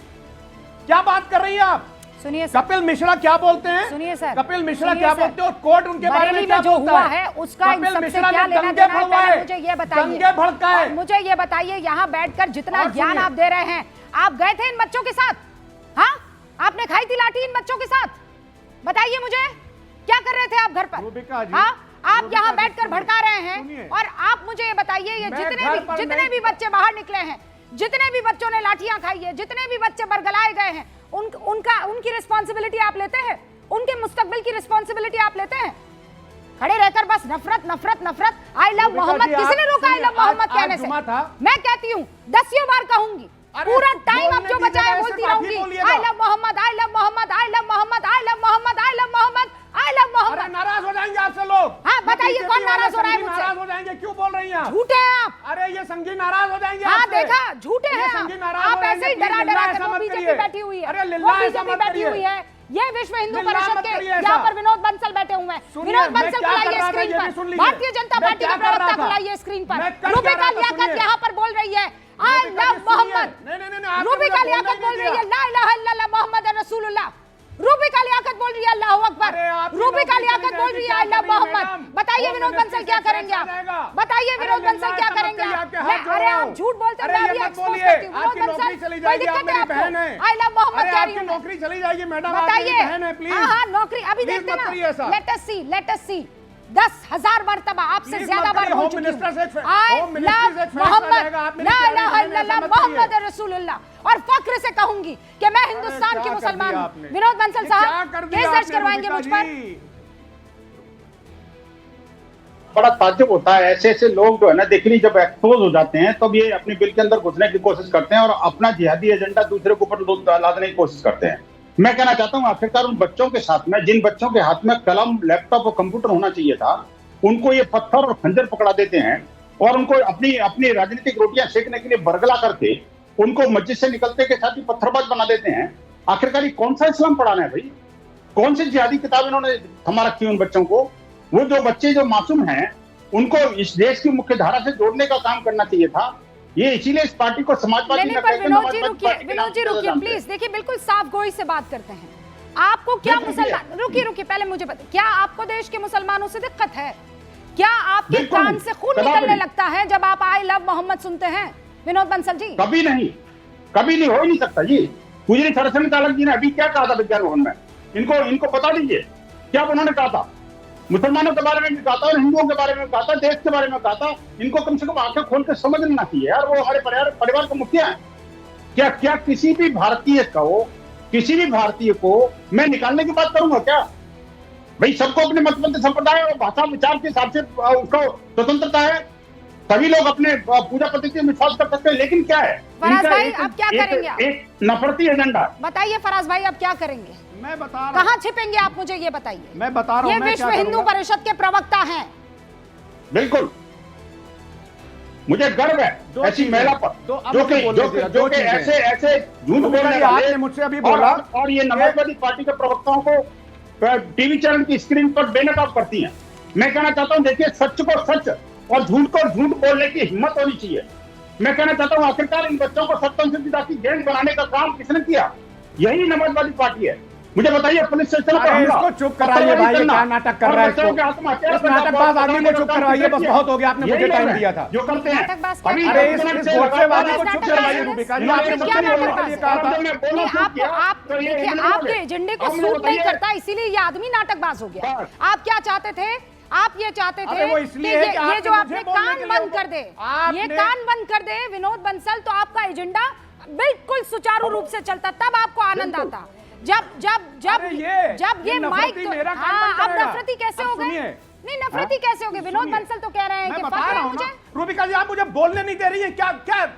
Speaker 4: क्या बात कर रही हैं आप?
Speaker 1: सुनिए सर,
Speaker 4: कपिल मिश्रा क्या बोलते हैं?
Speaker 1: सुनिए सर,
Speaker 4: कपिल मिश्रा
Speaker 1: सुनिए
Speaker 4: क्या
Speaker 1: सर।
Speaker 4: बोलते हैं और कोर्ट उनके बारे में
Speaker 1: बरेली
Speaker 4: क्या
Speaker 1: में जो
Speaker 4: बोलता
Speaker 1: हुआ है उसका इन
Speaker 4: कपिल
Speaker 1: सबसे
Speaker 4: मिश्रा
Speaker 1: क्या
Speaker 4: ने
Speaker 1: लेना
Speaker 4: दंगे
Speaker 1: देना है,
Speaker 4: भड़काए,
Speaker 1: पहले मुझे ये बताइए।
Speaker 4: दंगे भड़काए।
Speaker 1: और मुझे ये बताइए, यहाँ बैठकर जितना
Speaker 4: और
Speaker 1: ज्ञान
Speaker 4: सुनिए।
Speaker 1: आप दे रहे हैं, आप गए थे इन बच्चों के साथ? हाँ, आपने खाई थी लाठी इन बच्चों के साथ? बताइए मुझे, क्या कर रहे थे आप घर पर?
Speaker 4: रूबिका जी,
Speaker 1: हाँ, आप
Speaker 4: रूबिका
Speaker 1: यहाँ
Speaker 4: जी,
Speaker 1: बैठकर
Speaker 4: सुनिए,
Speaker 1: भड़का रहे हैं,
Speaker 4: सुनिए।
Speaker 1: और आप मुझे ये बताइए, ये
Speaker 4: मैं
Speaker 1: जितने
Speaker 4: घर
Speaker 1: भी
Speaker 4: पर
Speaker 1: जितने
Speaker 4: नहीं-
Speaker 1: भी बच्चे बाहर निकले हैं, जितने भी बच्चों ने लाठियां खाई है, जितने भी बच्चे बरगलाए गए हैं, उनकी रिस्पॉन्सिबिलिटी आप लेते हैं? उनके मुस्तकबिल की रिस्पॉन्सिबिलिटी आप लेते हैं? खड़े रहकर बस नफरत नफरत नफरत। आई लव
Speaker 4: रूबिका
Speaker 1: मोहम्मद,
Speaker 4: जी,
Speaker 1: किसी ने
Speaker 4: आप
Speaker 1: रोका आई
Speaker 4: सुनिए,
Speaker 1: लव मोहम्मद
Speaker 4: आज
Speaker 1: कहने
Speaker 4: जुमा
Speaker 1: से?
Speaker 4: था।
Speaker 1: मैं कहती हूँ 10 बार कहूंगी,
Speaker 4: अरे
Speaker 1: पूरा टाइम अब
Speaker 4: बोलने
Speaker 1: जो
Speaker 4: की
Speaker 1: बचा है
Speaker 4: जगह
Speaker 1: बोलती
Speaker 4: सिर्फ आप ही
Speaker 1: रहूंगी।
Speaker 4: बोलिएगा।
Speaker 1: I love Mohammed, I love Mohammed, I love Mohammed, I love Mohammed, I love Mohammed, I love
Speaker 4: अरे
Speaker 1: मोहम्मद।
Speaker 4: नाराज हो जाएंगे आपसे लोग।
Speaker 1: हाँ,
Speaker 4: ये
Speaker 1: बताइए,
Speaker 4: BJP
Speaker 1: कौन नाराज
Speaker 4: वाले
Speaker 1: हो रहा है
Speaker 4: संघी
Speaker 1: मुझसे?
Speaker 4: नाराज हो जाएंगे, क्यों बोल रही हैं आप?
Speaker 1: झूठे हैं आप।
Speaker 4: अरे ये संघी नाराज हो जाएंगे
Speaker 1: हाँ
Speaker 4: आपसे।
Speaker 1: देखा, झूठे
Speaker 4: ये
Speaker 1: हैं
Speaker 4: संघी
Speaker 1: आप।
Speaker 4: नाराज
Speaker 1: आप
Speaker 4: हो जाएंगे,
Speaker 1: ऐसे ही
Speaker 4: प्लीज
Speaker 1: डरा
Speaker 4: लिल्लाह
Speaker 1: डरा
Speaker 4: ऐसा
Speaker 1: कर वो
Speaker 4: मत
Speaker 1: बीजेपी
Speaker 4: करिए।
Speaker 1: बैठी हुई है,
Speaker 4: अरे
Speaker 1: वो
Speaker 4: लिल्लाह ऐसा
Speaker 1: बीजेपी
Speaker 4: मत
Speaker 1: बैठी
Speaker 4: करिए।
Speaker 1: हुई है। ये विश्व हिंदू
Speaker 4: लिल्लाह
Speaker 1: परिषद
Speaker 4: मत
Speaker 1: के
Speaker 4: करिए ऐसा।
Speaker 1: यहाँ पर विनोद बंसल बैठे हुए हैं।
Speaker 4: सुनिए,
Speaker 1: विनोद
Speaker 4: मैं
Speaker 1: बंसल को
Speaker 4: क्या कर
Speaker 1: लाइए
Speaker 4: रहा था,
Speaker 1: स्क्रीन
Speaker 4: ये भी सुन
Speaker 1: पर।
Speaker 4: लीजिए।
Speaker 1: भारतीय जनता
Speaker 4: मैं
Speaker 1: पार्टी
Speaker 4: क्या
Speaker 1: के
Speaker 4: कर रहा
Speaker 1: प्रवक्ता को
Speaker 4: था?
Speaker 1: लाइए स्क्रीन पर।
Speaker 4: मैं कर क्या
Speaker 1: रूबिका
Speaker 4: रहा था,
Speaker 1: लियाकत
Speaker 4: सुनिए।
Speaker 1: यहाँ पर बोल रही है आई
Speaker 4: रूबिका
Speaker 1: लव
Speaker 4: जी, सुनिए।
Speaker 1: मोहम्मद।
Speaker 4: नहीं, आपने
Speaker 1: रूबिका
Speaker 4: मुझे
Speaker 1: लियाकत
Speaker 4: बोलने
Speaker 1: बोल
Speaker 4: नहीं
Speaker 1: रही है
Speaker 4: दिया।
Speaker 1: ला इलाहा इल्लल्लाह मोहम्मद रसूलुल्लाह। रूबिका लियाकत बोल रही है अल्लाहू अकबर।
Speaker 4: अरे आपकी
Speaker 1: रूबिका
Speaker 4: नौकरी
Speaker 1: लियाकत
Speaker 4: चली
Speaker 1: बोल रही है
Speaker 4: जाएगी,
Speaker 1: आई लव
Speaker 4: क्या
Speaker 1: मोहम्मद।
Speaker 4: करेंगी
Speaker 1: बताइए
Speaker 4: मैडम?
Speaker 1: विनोद बंसल क्या करेंगे आप? बताइए विनोद बंसल क्या करेंगे आप? अरे आप झूठ बोलते हैं, मैं अभी एक्सपोज करती हूँ।
Speaker 4: आपकी
Speaker 1: विनोद
Speaker 4: नौकरी
Speaker 1: बंसल,
Speaker 4: चली
Speaker 1: कोई
Speaker 4: जाएगी, आप
Speaker 1: दिक्कत है
Speaker 4: मेरी बहन
Speaker 1: आपको?
Speaker 4: है।
Speaker 1: आई लव मोहम्मद
Speaker 4: अरे
Speaker 1: कह रही
Speaker 4: आपकी
Speaker 1: हूँ मैं।
Speaker 4: नौकरी चली जाएगी मैडम, आप मेरी
Speaker 1: बताइए।
Speaker 4: बहन है, प्लीज।
Speaker 1: हाँ हाँ, नौकरी अभी
Speaker 4: प्लीज
Speaker 1: देखते
Speaker 4: मत करिए ऐसा।
Speaker 1: ना। लेट अस सी 10,000 मरतबा आपसे
Speaker 4: प्लीज
Speaker 1: ज्यादा
Speaker 4: मत
Speaker 1: बार
Speaker 4: करिए,
Speaker 1: बोल
Speaker 4: होम
Speaker 1: चुकी
Speaker 4: मिनिस्टर से
Speaker 1: हूँ। आई
Speaker 4: होम मिनिस्ट्री से
Speaker 1: लव
Speaker 4: एक फैसला
Speaker 1: मोहम्मद,
Speaker 4: रहेगा, आप मेरी
Speaker 1: ला
Speaker 4: प्यारी
Speaker 1: इलाहा
Speaker 4: बहन हैं,
Speaker 1: इल्लल्लाह
Speaker 4: ऐसा मत करिए।
Speaker 1: मोहम्मद रसूलुल्लाह। और फख्र से कहूंगी कि मैं हिंदुस्तान
Speaker 4: क्या
Speaker 1: की
Speaker 4: कर
Speaker 1: मुसलमान
Speaker 4: दिया
Speaker 1: हूँ।
Speaker 4: आपने?
Speaker 1: विनोद बंसल
Speaker 4: ये क्या
Speaker 1: साहब
Speaker 4: कर दिया
Speaker 1: केस दर्ज
Speaker 4: आपने,
Speaker 1: करवाएंगे मुझ पर?
Speaker 4: जी?
Speaker 5: बड़ा ताज्जुब होता है, ऐसे ऐसे लोग जो है ना, देखिए जब एक्सपोज हो जाते हैं तब ये अपने बिल के अंदर घुसने की कोशिश करते हैं और अपना जिहादी एजेंडा दूसरे के ऊपर लादने की कोशिश करते हैं। मैं कहना चाहता हूँ आखिरकार उन बच्चों के साथ में, जिन बच्चों के हाथ में कलम, लैपटॉप और कंप्यूटर होना चाहिए था, उनको ये पत्थर और खंजर पकड़ा देते हैं और उनको अपनी अपनी राजनीतिक रोटियां सेकने के लिए बरगला करके उनको मस्जिद से निकलते के साथ ही पत्थरबाज बना देते हैं। आखिरकार ये कौन सा इस्लाम पढ़ाना है भाई? कौन सी जिहादी किताब इन्होंने थमा रखी है उन बच्चों को? वो जो बच्चे जो मासूम हैं उनको इस देश की मुख्य धारा से जोड़ने का काम करना चाहिए था। ये इसीलिए इस पार्टी को समाजवादी
Speaker 1: नहीं
Speaker 5: न
Speaker 1: पर
Speaker 5: कहकर
Speaker 1: विनोद जी
Speaker 5: समाजवादी
Speaker 1: रुकिए,
Speaker 5: पार्टी के नाम
Speaker 1: विनोद जी
Speaker 5: से
Speaker 1: रुकिए
Speaker 5: जानते हैं।
Speaker 1: प्लीज। देखिए बिल्कुल साफ गोई से बात करते हैं। आपको क्या
Speaker 5: बिल्कुल
Speaker 1: मुसलमान, रुकिए पहले मुझे बताइए, क्या आपको देश के मुसलमानों से दिक्कत है? क्या आपके
Speaker 5: बिल्कुल
Speaker 1: कान
Speaker 5: नहीं,
Speaker 1: से खून
Speaker 5: कदापि
Speaker 1: निकलने
Speaker 5: नहीं।
Speaker 1: लगता है जब आप आई लव मोहम्मद सुनते हैं? विनोद बंसल जी
Speaker 5: कभी नहीं, कभी नहीं, हो ही नहीं सकता जी। पूजनी सरस्वती चालक जी ने अभी क्या कहा था विज्ञान भवन में, इनको बता दीजिए क्या उन्होंने कहा था। मुसलमानों के बारे में भी कहा था और हिंदुओं के बारे में कहा था, देश के बारे में कहा था। इनको कम से कम आंखें खोल के समझ लेना चाहिए यार, वो हमारे परिवार के मुखिया हैं। क्या किसी भी भारतीय को मैं निकालने की बात करूंगा क्या? भाई सबको अपने मतबंध संप्रदाय और भाषा विचार के हिसाब से उसको स्वतंत्रता है, सभी लोग अपने पूजा पद्धति में विश्वास कर सकते हैं, लेकिन क्या है
Speaker 1: फराज भाई अब क्या करेंगे आप?
Speaker 5: एक नफरती एजेंडा।
Speaker 1: बताइए फराज भाई अब क्या करेंगे?
Speaker 4: मैं बता रहा
Speaker 1: कहाँ छिपेंगे आप, मुझे ये बताइए।
Speaker 4: मैं बता रहा
Speaker 1: ये
Speaker 4: हूं मैं
Speaker 1: विश्व
Speaker 4: क्या
Speaker 1: हिंदू
Speaker 4: करूंगा।
Speaker 1: परिषद के प्रवक्ता हैं।
Speaker 5: बिल्कुल, मुझे गर्व है
Speaker 4: दो
Speaker 5: ऐसी
Speaker 4: चीजें।
Speaker 5: महिला पर
Speaker 4: दो- अब
Speaker 5: जो
Speaker 4: मुझे
Speaker 5: कि
Speaker 4: बोलने
Speaker 5: जो
Speaker 4: दिया,
Speaker 5: कि
Speaker 4: दो
Speaker 5: जो कि
Speaker 4: चीजें।
Speaker 5: ऐसे झूठ बोलने
Speaker 4: आपने
Speaker 5: वाले
Speaker 4: मुझसे अभी बोला
Speaker 5: और ये समाजवादी पार्टी के प्रवक्ताओं को टीवी चैनल की स्क्रीन पर बेनकाब करती हैं। मैं कहना चाहता हूं देखिए, सच को सच और झूठ को झूठ बोलने की हिम्मत होनी चाहिए। मैं कहना चाहता हूं आखिरकार इन बच्चों को सत्संगता की गैंग बनाने का काम किसने किया? यही समाजवादी पार्टी है। मुझे बताइए, पुलिस स्टेशन पर
Speaker 4: अरे
Speaker 5: हमला,
Speaker 4: इसको चुप कराइए भाई, ये क्या नाटक कर रहा है इसको? इस नाटकबाज आदमी को चुप करवाइए, बस बहुत हो गया, आपने मुझे टाइम दिया था।
Speaker 5: जो करते हैं
Speaker 1: नाटकबाज क्या
Speaker 5: अभी
Speaker 1: कर
Speaker 4: अरे
Speaker 1: रहे हैं?
Speaker 4: इस गोडसेवादी को चुप करवाइए रूबिका जी, आपने
Speaker 1: क्या
Speaker 4: मुझसे बोलने के
Speaker 1: नाटकबाज
Speaker 4: लिए कहा था।
Speaker 1: नहीं, आप देखिए, आपके एजेंडे को सूट नहीं करता, इसीलिए ये आदमी नाटकबाज हो गया।
Speaker 5: बस।
Speaker 1: आप क्या चाहते थे? आप ये चाहते थे
Speaker 4: अरे वो
Speaker 1: कि
Speaker 4: इसलिए है कि
Speaker 1: ये
Speaker 4: आपने
Speaker 1: जो
Speaker 4: मुझे
Speaker 1: आपने
Speaker 4: बोलने
Speaker 1: कान
Speaker 4: के लिए
Speaker 1: बंद कर दे, ये कान बंद कर दे विनोद बंसल, तो आपका एजेंडा बिल्कुल सुचारू रूप से चलता, तब आपको आनंद आता। जब ये माइक
Speaker 4: नफरती मेरा काम
Speaker 1: हाँ,
Speaker 4: बंद
Speaker 1: अब
Speaker 4: करेगा।
Speaker 1: नफरती कैसे
Speaker 4: अब
Speaker 1: हो गए?
Speaker 4: सुनिए।
Speaker 1: नहीं, नफरती कैसे हो गए? विनोद बंसल तो कह रहे हैं
Speaker 4: मैं
Speaker 1: कि
Speaker 4: बता
Speaker 1: फर्क
Speaker 4: रहा
Speaker 1: है
Speaker 4: हूं
Speaker 1: मुझे।
Speaker 4: ना रूबिका जी, आप मुझे बोलने नहीं दे रही है, क्या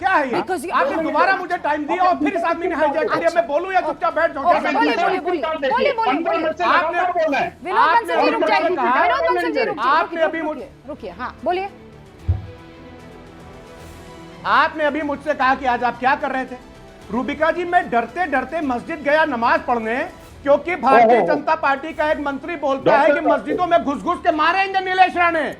Speaker 4: है ये?
Speaker 1: Because
Speaker 4: आपने दोबारा मुझे टाइम दिया और फिर इस आदमी ने हाईजैक कर दिया। मैं बोलूं या चुपचाप बैठ जाऊं?
Speaker 1: ओके, बोलिए,
Speaker 5: आपने बोला है
Speaker 1: विनोद बंसल जी रुक जाइए,
Speaker 4: कहा-
Speaker 1: विनोद बंसल जी रुक जाइए,
Speaker 4: आपने अभी
Speaker 1: रुकिए, हाँ बोलिए।
Speaker 4: आपने अभी मुझसे कहा कि आज आप क्या कर रहे थे। रूबिका जी, मैं डरते डरते मस्जिद गया नमाज पढ़ने, क्योंकि भारतीय जनता पार्टी का एक मंत्री बोलता है कि मस्जिदों में घुस घुस के मारेंगे नीलेश राणे।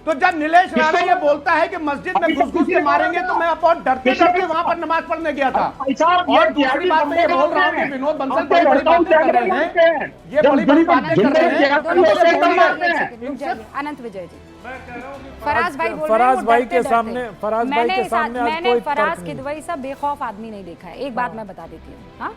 Speaker 4: तो जब नीलेश राणे ये बोलता है कि मस्जिद में घुस घुस के मारेंगे, तो मैं बहुत डरते डरते वहां पर नमाज पढ़ने गया था। और दूसरी बात मैं ये बोल रहा हूँ कि विनोद बंसल बड़ी बड़ी बातें कर रहे हैं, ये बड़ी बड़ी बातें कर रहे हैं।
Speaker 1: अनंत विजय जी, फराज भाई बोल रहे हैं
Speaker 6: फराज
Speaker 1: वो
Speaker 6: भाई
Speaker 1: डरते
Speaker 6: के
Speaker 1: डरते।
Speaker 6: सामने फराज भाई के सामने आज
Speaker 1: मैंने
Speaker 6: कोई
Speaker 1: फराज
Speaker 6: तर्क नहीं।
Speaker 1: किदवई सा बेखौफ आदमी नहीं देखा है। एक बात मैं बता देती हूँ, हाँ,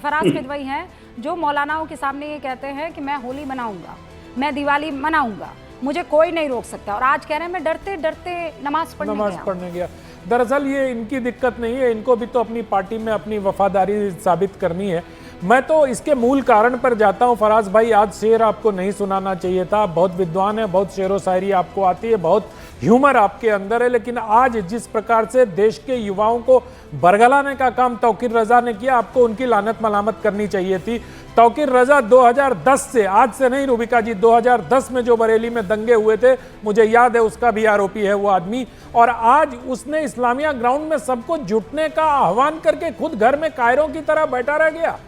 Speaker 1: फराज किदवई हैं जो मौलानाओं के सामने ये कहते हैं कि मैं होली मनाऊंगा, मैं दिवाली मनाऊंगा, मुझे कोई नहीं रोक सकता, और आज कह रहे हैं मैं डरते डरते नमाज पढ़ने गया।
Speaker 6: दरअसल ये इनकी दिक्कत नहीं है, इनको भी तो अपनी पार्टी में अपनी वफादारी साबित करनी है। मैं तो इसके मूल कारण पर जाता हूं। फराज भाई, आज शेर आपको नहीं सुनाना चाहिए था, बहुत विद्वान है, बहुत शेरो शायरी आपको आती है, बहुत ह्यूमर आपके अंदर है, लेकिन आज जिस प्रकार से देश के युवाओं को बरगलाने का काम तौकीर रजा ने किया, आपको उनकी लानत मलामत करनी चाहिए थी। तौकीर रजा 2010 से, आज से नहीं रूबिका जी, 2010 में जो बरेली में दंगे हुए थे, मुझे याद है, उसका भी आरोपी है वो आदमी। और आज उसने इस्लामिया ग्राउंड में सबको जुटने का आह्वान करके खुद घर में कायरों की तरह बैठा रह गया।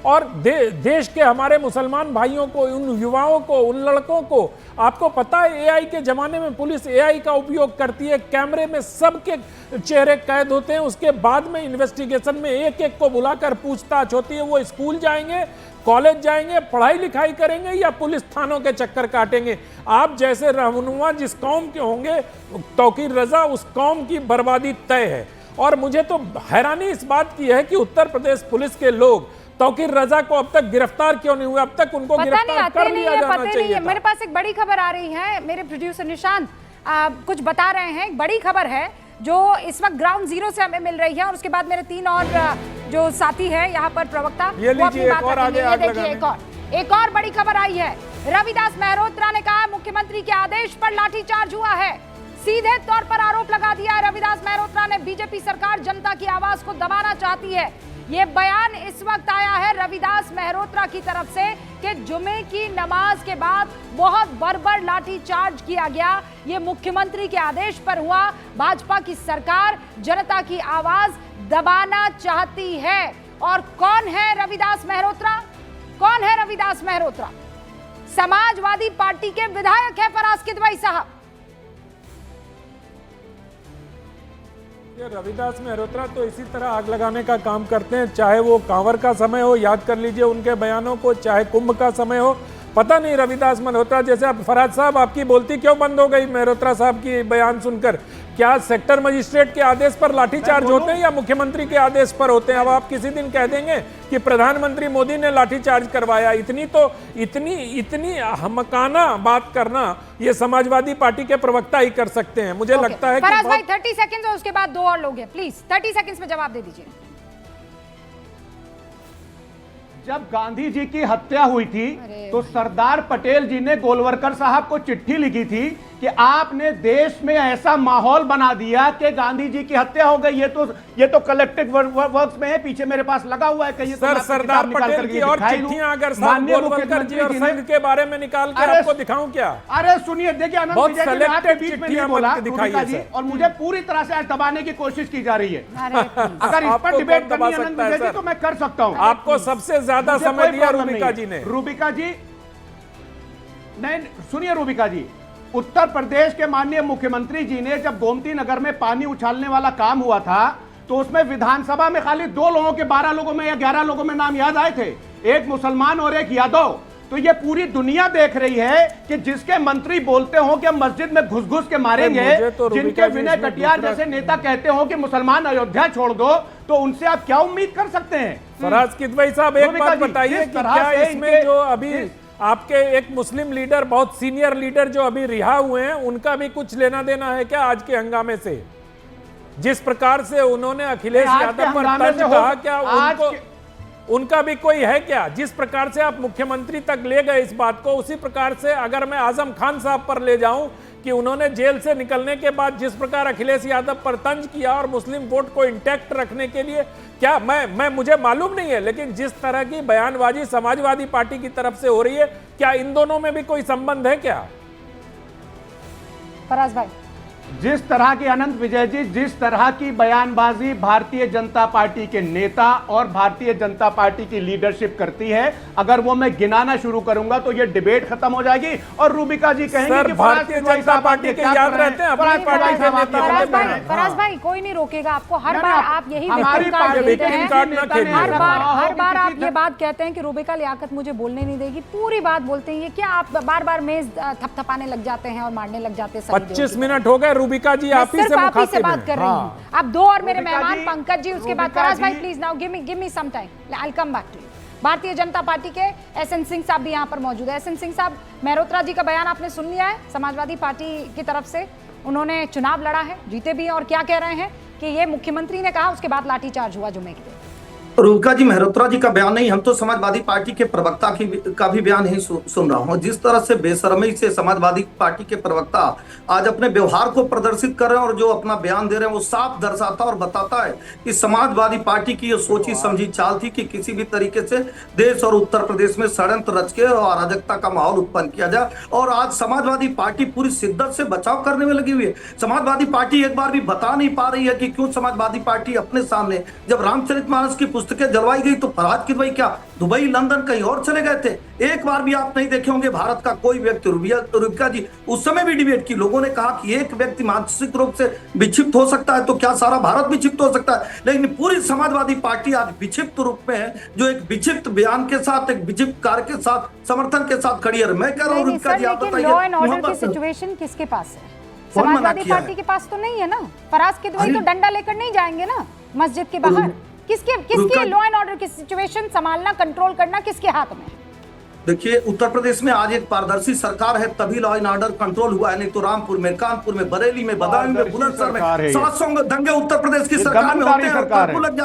Speaker 6: और देश के हमारे मुसलमान भाइयों को, उन युवाओं को, उन लड़कों को, आपको पता है एआई के जमाने में पुलिस एआई का उपयोग करती है, कैमरे में सबके चेहरे कैद होते हैं, उसके बाद में इन्वेस्टिगेशन में एक एक को बुलाकर पूछताछ होती है। वो स्कूल जाएंगे, कॉलेज जाएंगे, पढ़ाई लिखाई करेंगे या पुलिस थानों के चक्कर काटेंगे। आप जैसे रहनुमा जिस कौम के होंगे तौकीर रजा, उस कौम की बर्बादी तय है। और मुझे तो हैरानी इस बात की है कि उत्तर प्रदेश पुलिस के लोग तौकीर रजा को अब तक गिरफ्तार क्यों नहीं हुए? अब तक उनको गिरफ्तार कर लिया जाना चाहिए था।
Speaker 1: मेरे पास एक बड़ी खबर आ रही है, मेरे प्रोड्यूसर निशांत कुछ बता रहे हैं। एक बड़ी खबर है जो इस वक्त ग्राउंड जीरो से हमें मिल रही है, और उसके बाद मेरे तीन और जो साथी है यहाँ पर प्रवक्ता,
Speaker 6: ये
Speaker 1: वो अपनी
Speaker 6: लीजिए
Speaker 1: बात
Speaker 6: एक और
Speaker 1: रखेंगे।
Speaker 6: आगे
Speaker 1: ये
Speaker 6: आग
Speaker 1: देखिए
Speaker 6: लगाने।
Speaker 1: एक और बड़ी खबर आई है। रविदास मेहरोत्रा ने कहा मुख्यमंत्री के आदेश पर लाठीचार्ज हुआ है। सीधे तौर पर आरोप लगा दिया है रविदास मेहरोत्रा ने, बीजेपी सरकार जनता की आवाज को दबाना चाहती है। ये बयान इस वक्त आया है रविदास मेहरोत्रा की तरफ से कि जुमे की नमाज के बाद बहुत बर्बर लाठीचार्ज किया गया, ये मुख्यमंत्री के आदेश पर हुआ। भाजपा की सरकार जनता की आवाज दबाना चाहती है। और कौन है रविदास मेहरोत्रा? कौन है रविदास मेहरोत्रा? समाजवादी पार्टी के विधायक है फराज किदवई साहब।
Speaker 6: ये रविदास मेहरोत्रा तो इसी तरह आग लगाने का काम करते हैं, चाहे वो कांवर का समय हो, याद कर लीजिए उनके बयानों को, चाहे कुंभ का समय हो, पता नहीं रविदास मल्होत्रा जैसे आप फरहाद साहब, आपकी बोलती क्यों बंद हो गई मल्होत्रा साहब की बयान सुनकर? क्या सेक्टर मजिस्ट्रेट के आदेश पर लाठीचार्ज होते हैं या मुख्यमंत्री के आदेश पर होते हैं? अब आप किसी दिन कह देंगे कि प्रधानमंत्री मोदी ने लाठीचार्ज करवाया। इतनी हमकाना बात करना ये समाजवादी पार्टी के प्रवक्ता ही कर सकते हैं। मुझे लगता है
Speaker 1: फराज भाई 30 सेकंड्स और उसके बाद दो और लोग हैं, प्लीज 30 सेकंड्स में जवाब दे दीजिए।
Speaker 4: जब गांधी जी की हत्या हुई थी तो सरदार पटेल जी ने गोलवलकर साहब को चिट्ठी लिखी थी कि आपने देश में ऐसा माहौल बना दिया कि गांधी जी की हत्या हो गई। ये तो कलेक्टिव वर्क्स में है, पीछे मेरे पास लगा हुआ है। कहीं
Speaker 6: सर, सरदार पटेल की और चिट्ठियां अगर गोलवलकर जी और संघ के बारे में निकाल कर आपको दिखाऊं क्या?
Speaker 4: अरे सुनिए, देखिए आनंद विजय जी ने आपके बीच में नहीं बोला
Speaker 6: दिखाइए
Speaker 4: जी, और मुझे पूरी तरह से आज दबाने की कोशिश की जा रही है। अगर इस पर डिबेट करनी है आनंद विजय जी तो मैं कर सकता हूं।
Speaker 6: आपको सबसे ज्यादा समय दिया रूबिका जी ने।
Speaker 4: रूबिका जी नहीं सुनिए, रूबिका जी, उत्तर प्रदेश के माननीय मुख्यमंत्री जी ने जब गोमती नगर में पानी उछालने वाला काम हुआ था तो उसमें विधानसभा में खाली 2 लोगों के 12 लोगों में या 11 लोगों में नाम याद आए थे, एक मुसलमान और एक यादव। तो ये पूरी दुनिया देख रही है कि जिसके मंत्री बोलते हो कि हम मस्जिद में घुस घुस के मारेंगे, जिनके विनय कटियार जैसे नेता कहते हो कि मुसलमान अयोध्या छोड़ दो, तो उनसे आप क्या उम्मीद कर सकते हैं?
Speaker 6: फराज किदवई साहब, एक बात बताइए कि क्या इसमें जो अभी आपके एक मुस्लिम लीडर, बहुत सीनियर लीडर जो अभी रिहा हुए हैं, उनका भी कुछ लेना देना है क्या आज के हंगामे से? जिस प्रकार से उन्होंने अखिलेश यादव पर तंज कहा, क्या उनका भी कोई है क्या? जिस प्रकार से आप मुख्यमंत्री तक ले गए इस बात को, उसी प्रकार से अगर मैं आजम खान साहब पर ले जाऊं कि उन्होंने जेल से निकलने के बाद जिस प्रकार अखिलेश यादव पर तंज किया और मुस्लिम वोट को इंटैक्ट रखने के लिए, क्या मुझे मालूम नहीं है, लेकिन जिस तरह की बयानबाजी समाजवादी पार्टी की तरफ से हो रही है, क्या इन दोनों में भी कोई संबंध है क्या?
Speaker 1: फराज भाई,
Speaker 4: जिस तरह की अनंत विजय जी, जिस तरह की बयानबाजी भारतीय जनता पार्टी के नेता और भारतीय जनता पार्टी की लीडरशिप करती है, अगर वो मैं गिनाना शुरू करूंगा तो ये डिबेट खत्म हो जाएगी और रूबिका जी कहेंगे कि
Speaker 6: भारतीय जनता पार्टी के याद रहते हैं अपनी पार्टी के नेता।
Speaker 1: फराज भाई, कोई नहीं रोकेगा आपको। हर बार आप यही हर बार आप ये बात कहते हैं कि रूबिका लियाकत मुझे बोलने नहीं देगी, पूरी बात बोलते हैं। ये क्या आप बार बार मेज थपथपाने लग जाते हैं और मारने लग जाते हैं?
Speaker 6: 25 मिनट हो गए रूबिका जी, आप ही से
Speaker 1: बात कर रही हूँ। अब दो और मेरे मेहमान पंकज जी, उसके बाद फराज भाई please now give me some time, I will come back to you. Bharatiya Janata party के एसएन सिंह साहब भी यहाँ पर मौजूद है। एसएन सिंह साहब, मल्होत्रा जी का बयान आपने सुन लिया है, समाजवादी पार्टी की तरफ से उन्होंने चुनाव लड़ा है, जीते भी हैं, और क्या कह रहे हैं कि ये मुख्यमंत्री ने कहा, उसके बाद लाठीचार्ज हुआ जुम्मे के दिन।
Speaker 7: रूबिका जी, मल्होत्रा जी का बयान नहीं, हम तो समाजवादी पार्टी के प्रवक्ता का भी बयान ही सुन रहा हूं। जिस तरह से बेशर्मी से समाजवादी पार्टी के प्रवक्ता आज अपने व्यवहार को प्रदर्शित कर रहे हैं और जो अपना बयान दे रहे हैं, वो साफ दर्शाता और बताता है कि समाजवादी पार्टी की ये सोची समझी चाल थी कि किसी भी तरीके से देश और उत्तर प्रदेश में षड्यंत्र रच के और अराजकता का माहौल उत्पन्न किया जाए। और आज समाजवादी पार्टी पूरी शिद्दत से बचाव करने में लगी हुई है। समाजवादी एक बार भी बता नहीं पा रही है कि क्यों समाजवादी पार्टी अपने सामने, जब रामचरितमानस की पुस्तकें जलवाई गई तो फरहाद किदवई क्या दुबई, लंदन कहीं और चले गए थे? एक बार भी आप नहीं देखे होंगे भारत का कोई व्यक्ति, रूबिका जी उस समय भी डिबेट की, लोगों ने कहा कि एक व्यक्ति मानसिक रूप से विक्षिप्त हो सकता है तो क्या सारा भारत विक्षिप्त हो सकता है? लेकिन पूरी समाजवादी पार्टी आज विक्षिप्त रूप में है, जो एक विक्षिप्त बयान के साथ, एक विक्षिप्त कार्य के साथ, समर्थन के साथ खड़ी है। मैं कह रहा हूँ रूबिका जी, आप बताइए,
Speaker 1: लॉ एंड ऑर्डर की सिचुएशन किसके पास है? समाजवादी पार्टी के पास तो नहीं है ना। फराज किदवई तो डंडा लेकर नहीं जाएंगे ना मस्जिद के बाहर। किसके लॉ एंड ऑर्डर की सिचुएशन संभालना, कंट्रोल करना किसके हाथ में है?
Speaker 7: देखिए, उत्तर प्रदेश में आज एक पारदर्शी सरकार है, तभी लॉ एंड ऑर्डर कंट्रोल हुआ है। नहीं तो रामपुर में, कानपुर में, बरेली में, बदायूं में, बुलंदशहर में 700 दंगे उत्तर प्रदेश की सरकार में होते हैं, कर्फ्यू लग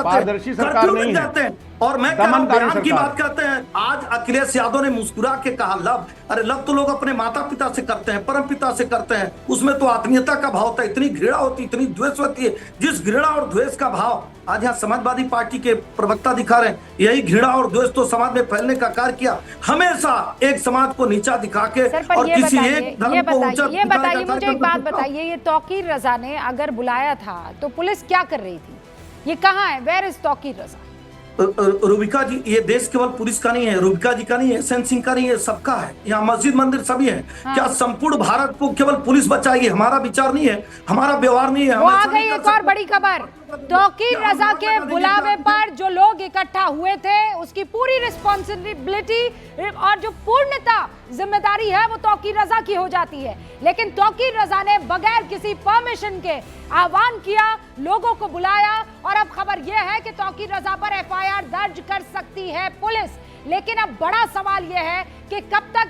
Speaker 7: जाते हैं। और मैं कह रहा हूं, बयान की बात करते हैं, आज अखिलेश यादव ने मुस्कुरा के कहा लव। अरे लव तो लोग अपने माता पिता से करते हैं, परम पिता से करते हैं, उसमें तो आत्मीयता का भाव होता है। इतनी घृणा होती, इतनी द्वेष होती है, जिस घृणा और द्वेष का भाव आज यहाँ समाजवादी पार्टी के प्रवक्ता दिखा रहे हैं, यही घृणा और द्वेष तो समाज में फैलने का कार्य किया। हमेशा एक समाज को नीचा दिखा के और किसी एक धर्म को ऊंचा
Speaker 1: दिखाने का। बताइए मुझे एक बात बताइए, ये तौकीर रजा ने अगर बुलाया था तो पुलिस क्या कर रही थी? ये कहाँ है? वेयर इज तौकीर रजा?
Speaker 7: रूबिका जी, ये देश केवल पुलिस का नहीं है, रूबिका जी का नहीं है, एसएन सिंह का नहीं है, सबका है। यहाँ मस्जिद मंदिर सभी है। क्या संपूर्ण भारत को केवल पुलिस बचाएगी? हमारा विचार नहीं है, हमारा व्यवहार नहीं है।
Speaker 1: वो आ गई एक और बड़ी खबर, तौकीर रजा के बुलावे पर जो लोग इकट्ठा हुए थे उसकी पूरी रिस्पॉन्सिबिलिटी और जो पूर्णता जिम्मेदारी है वो तौकीर रजा की हो जाती है। लेकिन तौकीर रजा ने बगैर किसी परमिशन के आह्वान किया, लोगों को बुलाया, और अब खबर यह है कि तौकीर रजा पर एफआईआर दर्ज कर सकती है पुलिस। लेकिन अब बड़ा सवाल यह है कि कब तक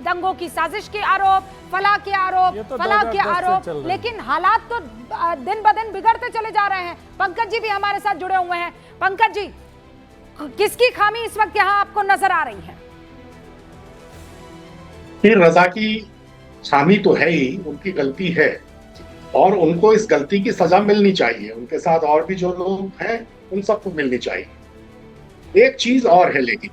Speaker 1: दंगों की साजिश के आरोप, फलाह के आरोप, फलाह के आरोप, लेकिन हालात तो दिन ब दिन बिगड़ते चले जा रहे हैं। पंकज जी भी हमारे साथ जुड़े हुए हैं। पंकज जी, किसकी खामी इस वक्त यहाँ आपको नजर आ रही है?
Speaker 8: फिर रजा की खामी तो है ही, उनकी गलती है और उनको इस गलती की सजा मिलनी चाहिए। उनके साथ और भी जो लोग हैं उन सबको मिलनी चाहिए। एक चीज और है, लेकिन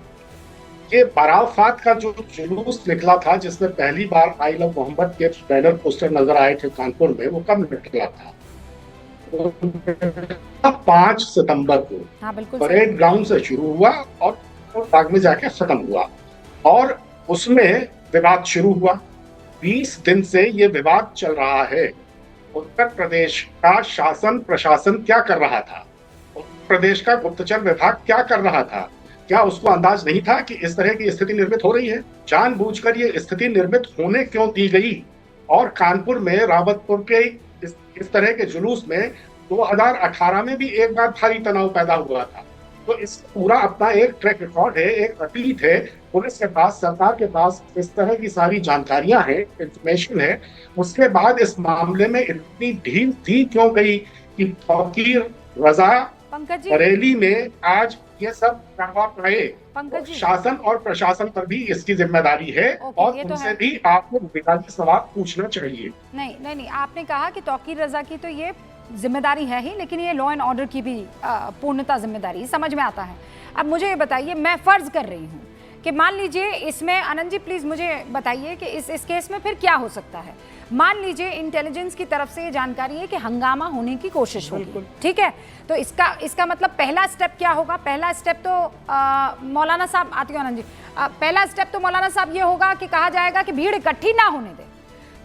Speaker 8: ये बाराफात का जो जुलूस निकला था, जिसमें पहली बार आई लव मोहम्मद के बैनर पोस्टर नजर आए थे कानपुर में, वो कब निकला था? 5 सितंबर को।
Speaker 1: हाँ, बिल्कुल
Speaker 8: परेड ग्राउंड से शुरू हुआ और बाग में जाके खत्म हुआ और उसमें विवाद शुरू हुआ। 20 दिन से ये विवाद चल रहा है। उत्तर प्रदेश का शासन प्रशासन क्या कर रहा था? उत्तर प्रदेश का गुप्तचर विभाग क्या कर रहा था? क्या उसको अंदाज नहीं था कि इस तरह की स्थिति निर्मित हो रही है? जानबूझकर ये स्थिति निर्मित होने क्यों दी गई? और कानपुर में रावतपुर के इस तरह के जुलूस में 2018 में भी एक बार भारी तनाव पैदा हुआ था। तो इस पूरा अपना एक ट्रैक रिकॉर्ड है, एक अतीत है। पुलिस के पास, सरकार के पास इस तरह की सारी जानकारियां हैं, इंफॉर्मेशन है। उसके बाद इस मामले में इतनी ढील दी क्यों गई कि तौकीर रजा बरेली में आज ये सब प्रभाव रहे?
Speaker 1: पंकज
Speaker 8: शासन और प्रशासन पर भी इसकी जिम्मेदारी है और उनसे भी आपको विभागीय सवाल पूछना चाहिए।
Speaker 1: नहीं, आपने कहा कि तौकीर रजा की तो ये जिम्मेदारी है ही, लेकिन ये लॉ एंड ऑर्डर की भी पूर्णता जिम्मेदारी, समझ में आता है। अब मुझे ये बताइए, मैं फर्ज कर रही हूँ कि मान लीजिए इसमें, आनंद जी प्लीज मुझे बताइए कि इस केस में फिर क्या हो सकता है। मान लीजिए इंटेलिजेंस की तरफ से ये जानकारी है कि हंगामा होने की कोशिश होगी, ठीक है, तो इसका मतलब पहला स्टेप क्या होगा? पहला स्टेप तो मौलाना साहब, आती हूँ आनंद जी, पहला स्टेप तो मौलाना साहब ये होगा कि कहा जाएगा कि भीड़ इकट्ठी ना होने दें।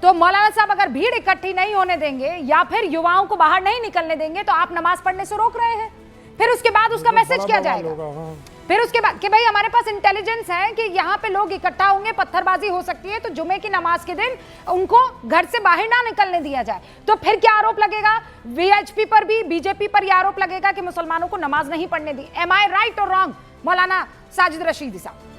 Speaker 1: तो मौलाना साहब अगर भीड़ इकट्ठी नहीं होने देंगे या फिर युवाओं को बाहर नहीं निकलने देंगे तो आप नमाज पढ़ने से रोक रहे हैं। फिर उसके बाद उसका मैसेज क्या जाएगा? फिर उसके बाद कि भाई हमारे पास इंटेलिजेंस है कि यहाँ पे लोग इकट्ठा होंगे, पत्थरबाजी हो सकती है, तो जुमे की नमाज के दिन उनको घर से बाहर ना निकलने दिया जाए। तो फिर क्या आरोप लगेगा? वीएचपी पर भी, बीजेपी पर यह आरोप लगेगा कि मुसलमानों को नमाज नहीं पढ़ने दी। एम आई राइट और रॉन्ग, मौलाना साजिद रशीदी साहब?